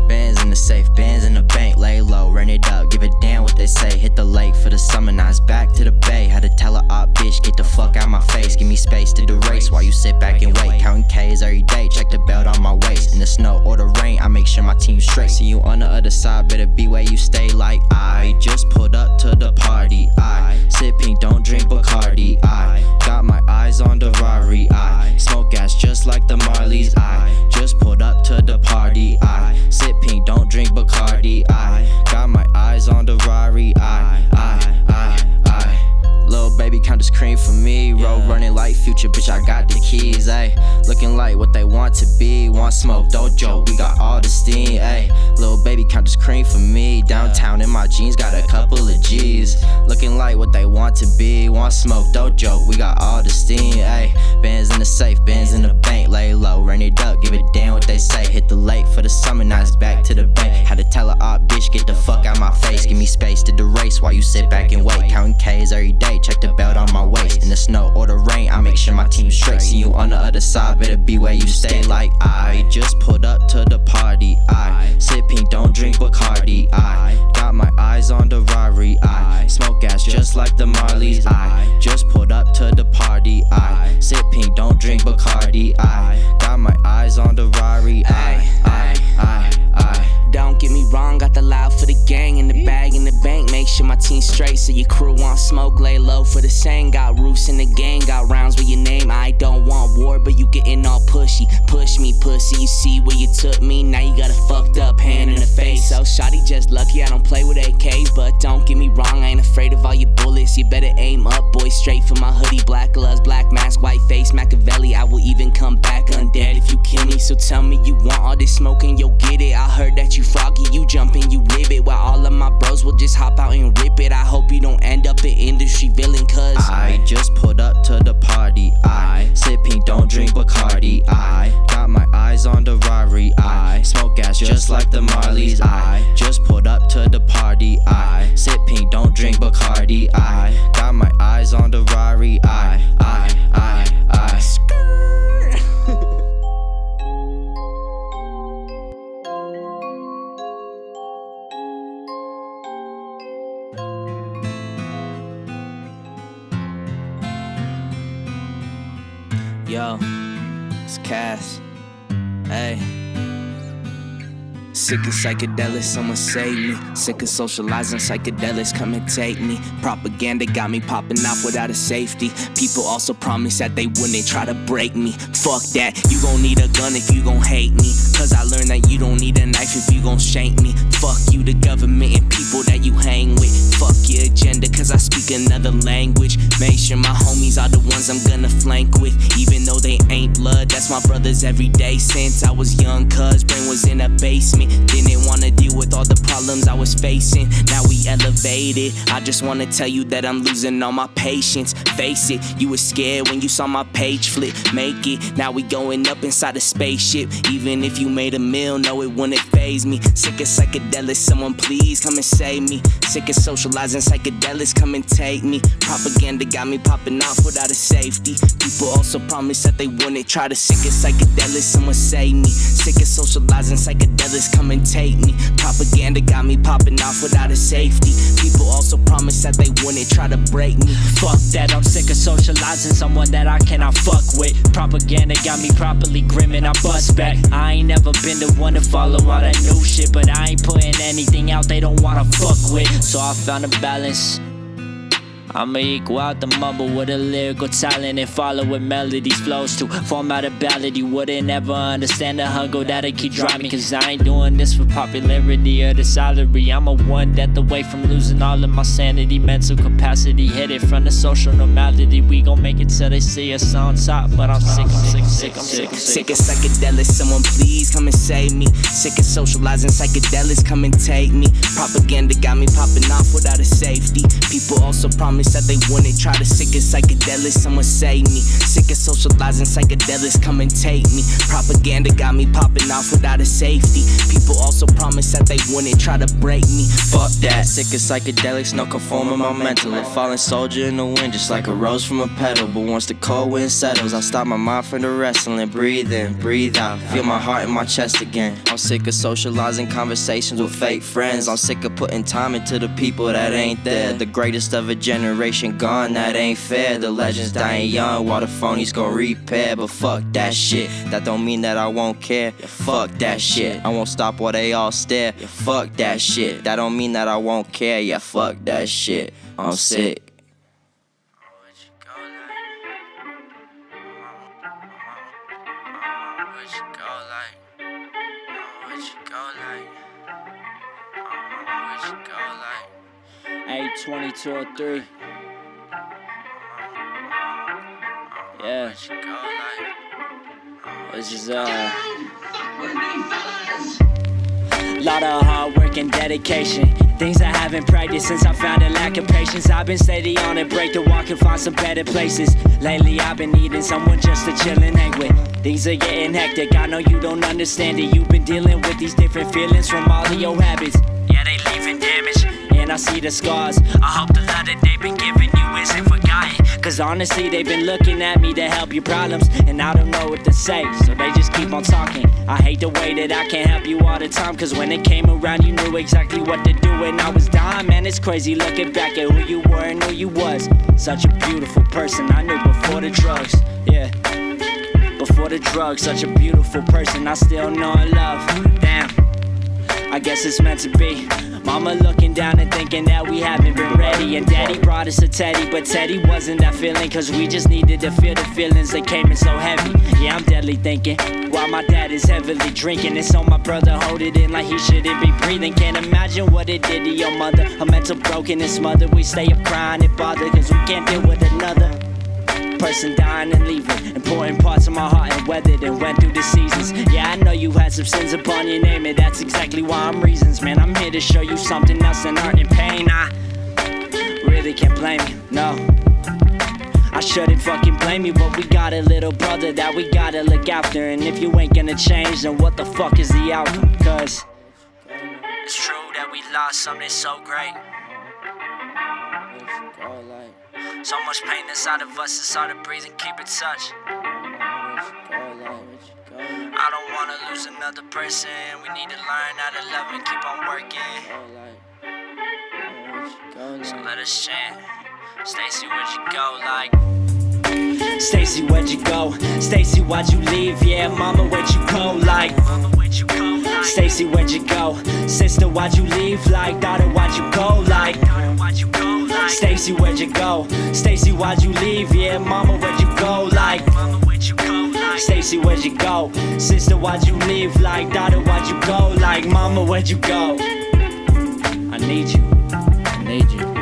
Bands in the safe, bands in the bank, lay low, run it up, give a damn what they say. Hit the lake for the summer, now it's back to the bay. Had to tell a op bitch, get the fuck out my face. Give me space to do race while you sit back and wait. Counting K's every day, check the belt on my waist. In the snow or the rain, I make sure my team's straight. See you on the other side, better be where you stay. Like I just pulled up to the party. I sip pink, don't drink Bacardi. I got my eyes on the Rari. I smoke gas just like the Marleys. I just pulled up to the party. I sip pink, don't drink Bacardi. I got my eyes on the Rari. Little baby count this cream for me. Road running like Future, bitch, I got the keys, ayy. Looking like what they want to be. Want smoke, don't joke, we got all the steam, ayy. Little baby count this cream for me. Downtown in my jeans, got a couple of G's. Looking like what they want to be. Want smoke, don't joke, we got all the steam, ayy. Bands in the safe, bands in the bank, lay low, run it up, give a damn what they say. Hit the lake for the summer, now it's back to the bank. Had to tell a op bitch, get the fuck out my face. Give me me space. Did the race while you sit back and wait. Counting K's every day, check the belt on my waist. In the snow or the rain, I make sure my team's straight. See you on the other side, better be where you stay. Like I just pulled up to the party. I sip pink, don't drink Bacardi. I got my eyes on the Rari. I smoke gas just like the Marleys. I just pulled up to the party. I sip pink, don't drink Bacardi. I got my eyes on the Rari. I don't get me wrong, got the loud for the gang. In the bag, in the bank, make sure my team's straight. So your crew want smoke, lay low for the same. Got roofs in the gang, got rounds with your name. I don't want war, but you getting all pushy. Push me, pussy, you see where you took me. Now you got a fucked up hand in the face. So shawty just lucky I don't play with AKs. But don't get me wrong, I ain't afraid of all your bullets. You better aim up, boy, straight for my hoodie. Black gloves, black mask, white face, Machiavelli. I will even come back undead if you kill me. So tell me you want all this smoking, you'll get it. I heard that you froggy, you jumping, you ribbit. While all of my bros will just hop out and rip it. I hope you don't end up an industry villain, cause I just pulled up to the party. I sip pink, don't drink Bacardi. I got my eyes on the Rari. I smoke gas just like the Marleys. I just pulled up to the party. I sip pink, don't drink Bacardi. I got my eyes on the Rari. I Yo, it's Cass. Hey. Sick of psychedelics, someone save me. Sick of socializing, psychedelics come and take me. Propaganda got me popping off without a safety. People also promised that they wouldn't try to break me. Fuck that, you gon' need a gun if you gon' hate me. Cause I learned that you don't need a knife if you gon' shank me. Fuck you, the government and people that you hang with. Fuck your agenda, cause I speak another language. Make sure my homies are the ones I'm gonna flank with. Even though they ain't blood, that's my brothers every day. Since I was young, cuz brain was in a basement. Didn't wanna deal with all the problems I was facing. Now we elevated. I just wanna tell you that I'm losing all my patience. Face it, you were scared when you saw my page flip. Make it, now we going up inside a spaceship. Even if you made a meal, no, it wouldn't faze me. Sick of psychedelics, someone please come and save me. Sick of socializing, psychedelics come and take me. Propaganda got me popping off without a safety. People also promised that they wouldn't try to. Sick of psychedelics, someone save me. Sick of socializing, psychedelics come and take me. Propaganda got me popping off without a safety. People also promised that they wouldn't try to break me. Fuck that, I'm sick of socializing someone that I cannot fuck with. Propaganda got me properly grim and I bust back. I ain't never been the one to follow all that new shit, but I ain't putting anything out they don't wanna fuck with. So I found a balance. I'ma equal out the mumble with a lyrical talent and follow with melodies flows to form out a ballad. You wouldn't ever understand the hunger that'll keep driving. Cause I ain't doing this for popularity or the salary. I'm a one death away from losing all of my sanity. Mental capacity headed from the social normality. We gon' make it till they see us on top. But I'm sick of psychedelics, someone please come and save me. Sick of socializing, psychedelics come and take me. Propaganda got me popping off without a safety. People also promise that they wouldn't try to. Sick of psychedelics, someone save me. Sick of socializing, psychedelics come and take me. Propaganda got me popping off without a safety. People also promised that they wouldn't try to break me. Fuck that. Sick of psychedelics, no conforming my mental. A falling soldier in the wind, just like a rose from a petal. But once the cold wind settles, I stop my mind from the wrestling. Breathe in, breathe out, feel my heart in my chest again. I'm sick of socializing conversations with fake friends. I'm sick of putting time into the people that ain't there. The greatest of a generation gone, that ain't fair. The legends dying young while the phonies gon' repair. But fuck that shit, that don't mean that I won't care. Yeah, fuck that shit, I won't stop while they all stare. Yeah, fuck that shit, that don't mean that I won't care. Yeah, fuck that shit, I'm sick. Hey, 2203. Yeah. This is lot of hard work and dedication. Things I haven't practiced since I found a lack of patience. I've been steady on it, break the walk and find some better places. Lately I've been needing someone just to chill and hang with. Things are getting hectic, I know you don't understand it. You've been dealing with these different feelings from all of your habits. Yeah, they leaving damage. and I see the scars. I hope the love that they've been giving you isn't forgotten, cause honestly they've been looking at me to help your problems, and I don't know what to say, so they just keep on talking. I hate the way that I can't help you all the time, cause when it came around you knew exactly what to do, and I was dying. Man, it's crazy looking back at who you were and who you was. Such a beautiful person I knew before the drugs, yeah. Before the drugs, such a beautiful person I still know and love. Damn, I guess it's meant to be. Mama looking down and thinking that we haven't been ready, and daddy brought us a Teddy, but Teddy wasn't that feeling, cause we just needed to feel the feelings that came in so heavy. Yeah, I'm deadly thinking while my dad is heavily drinking, and so my brother hold it in like he shouldn't be breathing. Can't imagine what it did to your mother. Her mental broken and smothered. We stay up crying and bothered cause we can't deal with another person dying and leaving. Important parts of my heart and weathered and went through the seasons. Yeah, I know you had some sins upon your name, and that's exactly why I'm reasons. Man, I'm here to show you something else than art and pain. I really can't blame you, no. I shouldn't fucking blame you, but we got a little brother that we gotta look after, and if you ain't gonna change, then what the fuck is the outcome? Cause it's true that we lost something so great. So much pain inside of us, it's hard to breathe and keep in touch. I don't wanna lose another person. We need to learn how to love and keep on working. So let us chant. Stacy, where'd you go? Like, Stacy, where'd you go? Stacy, why'd you leave? Yeah, mama, where'd you go? Like, Stacy, where'd you go? Sister, why'd you leave? Like, daughter, why'd you go? Like, Stacy, where'd you go? Stacy, why'd you leave? Yeah, mama, where'd you go? Like, Stacy, where'd you go? Sister, why'd you leave? Like, daughter, why'd you go? Like, mama, where'd you go? I need you. I need you.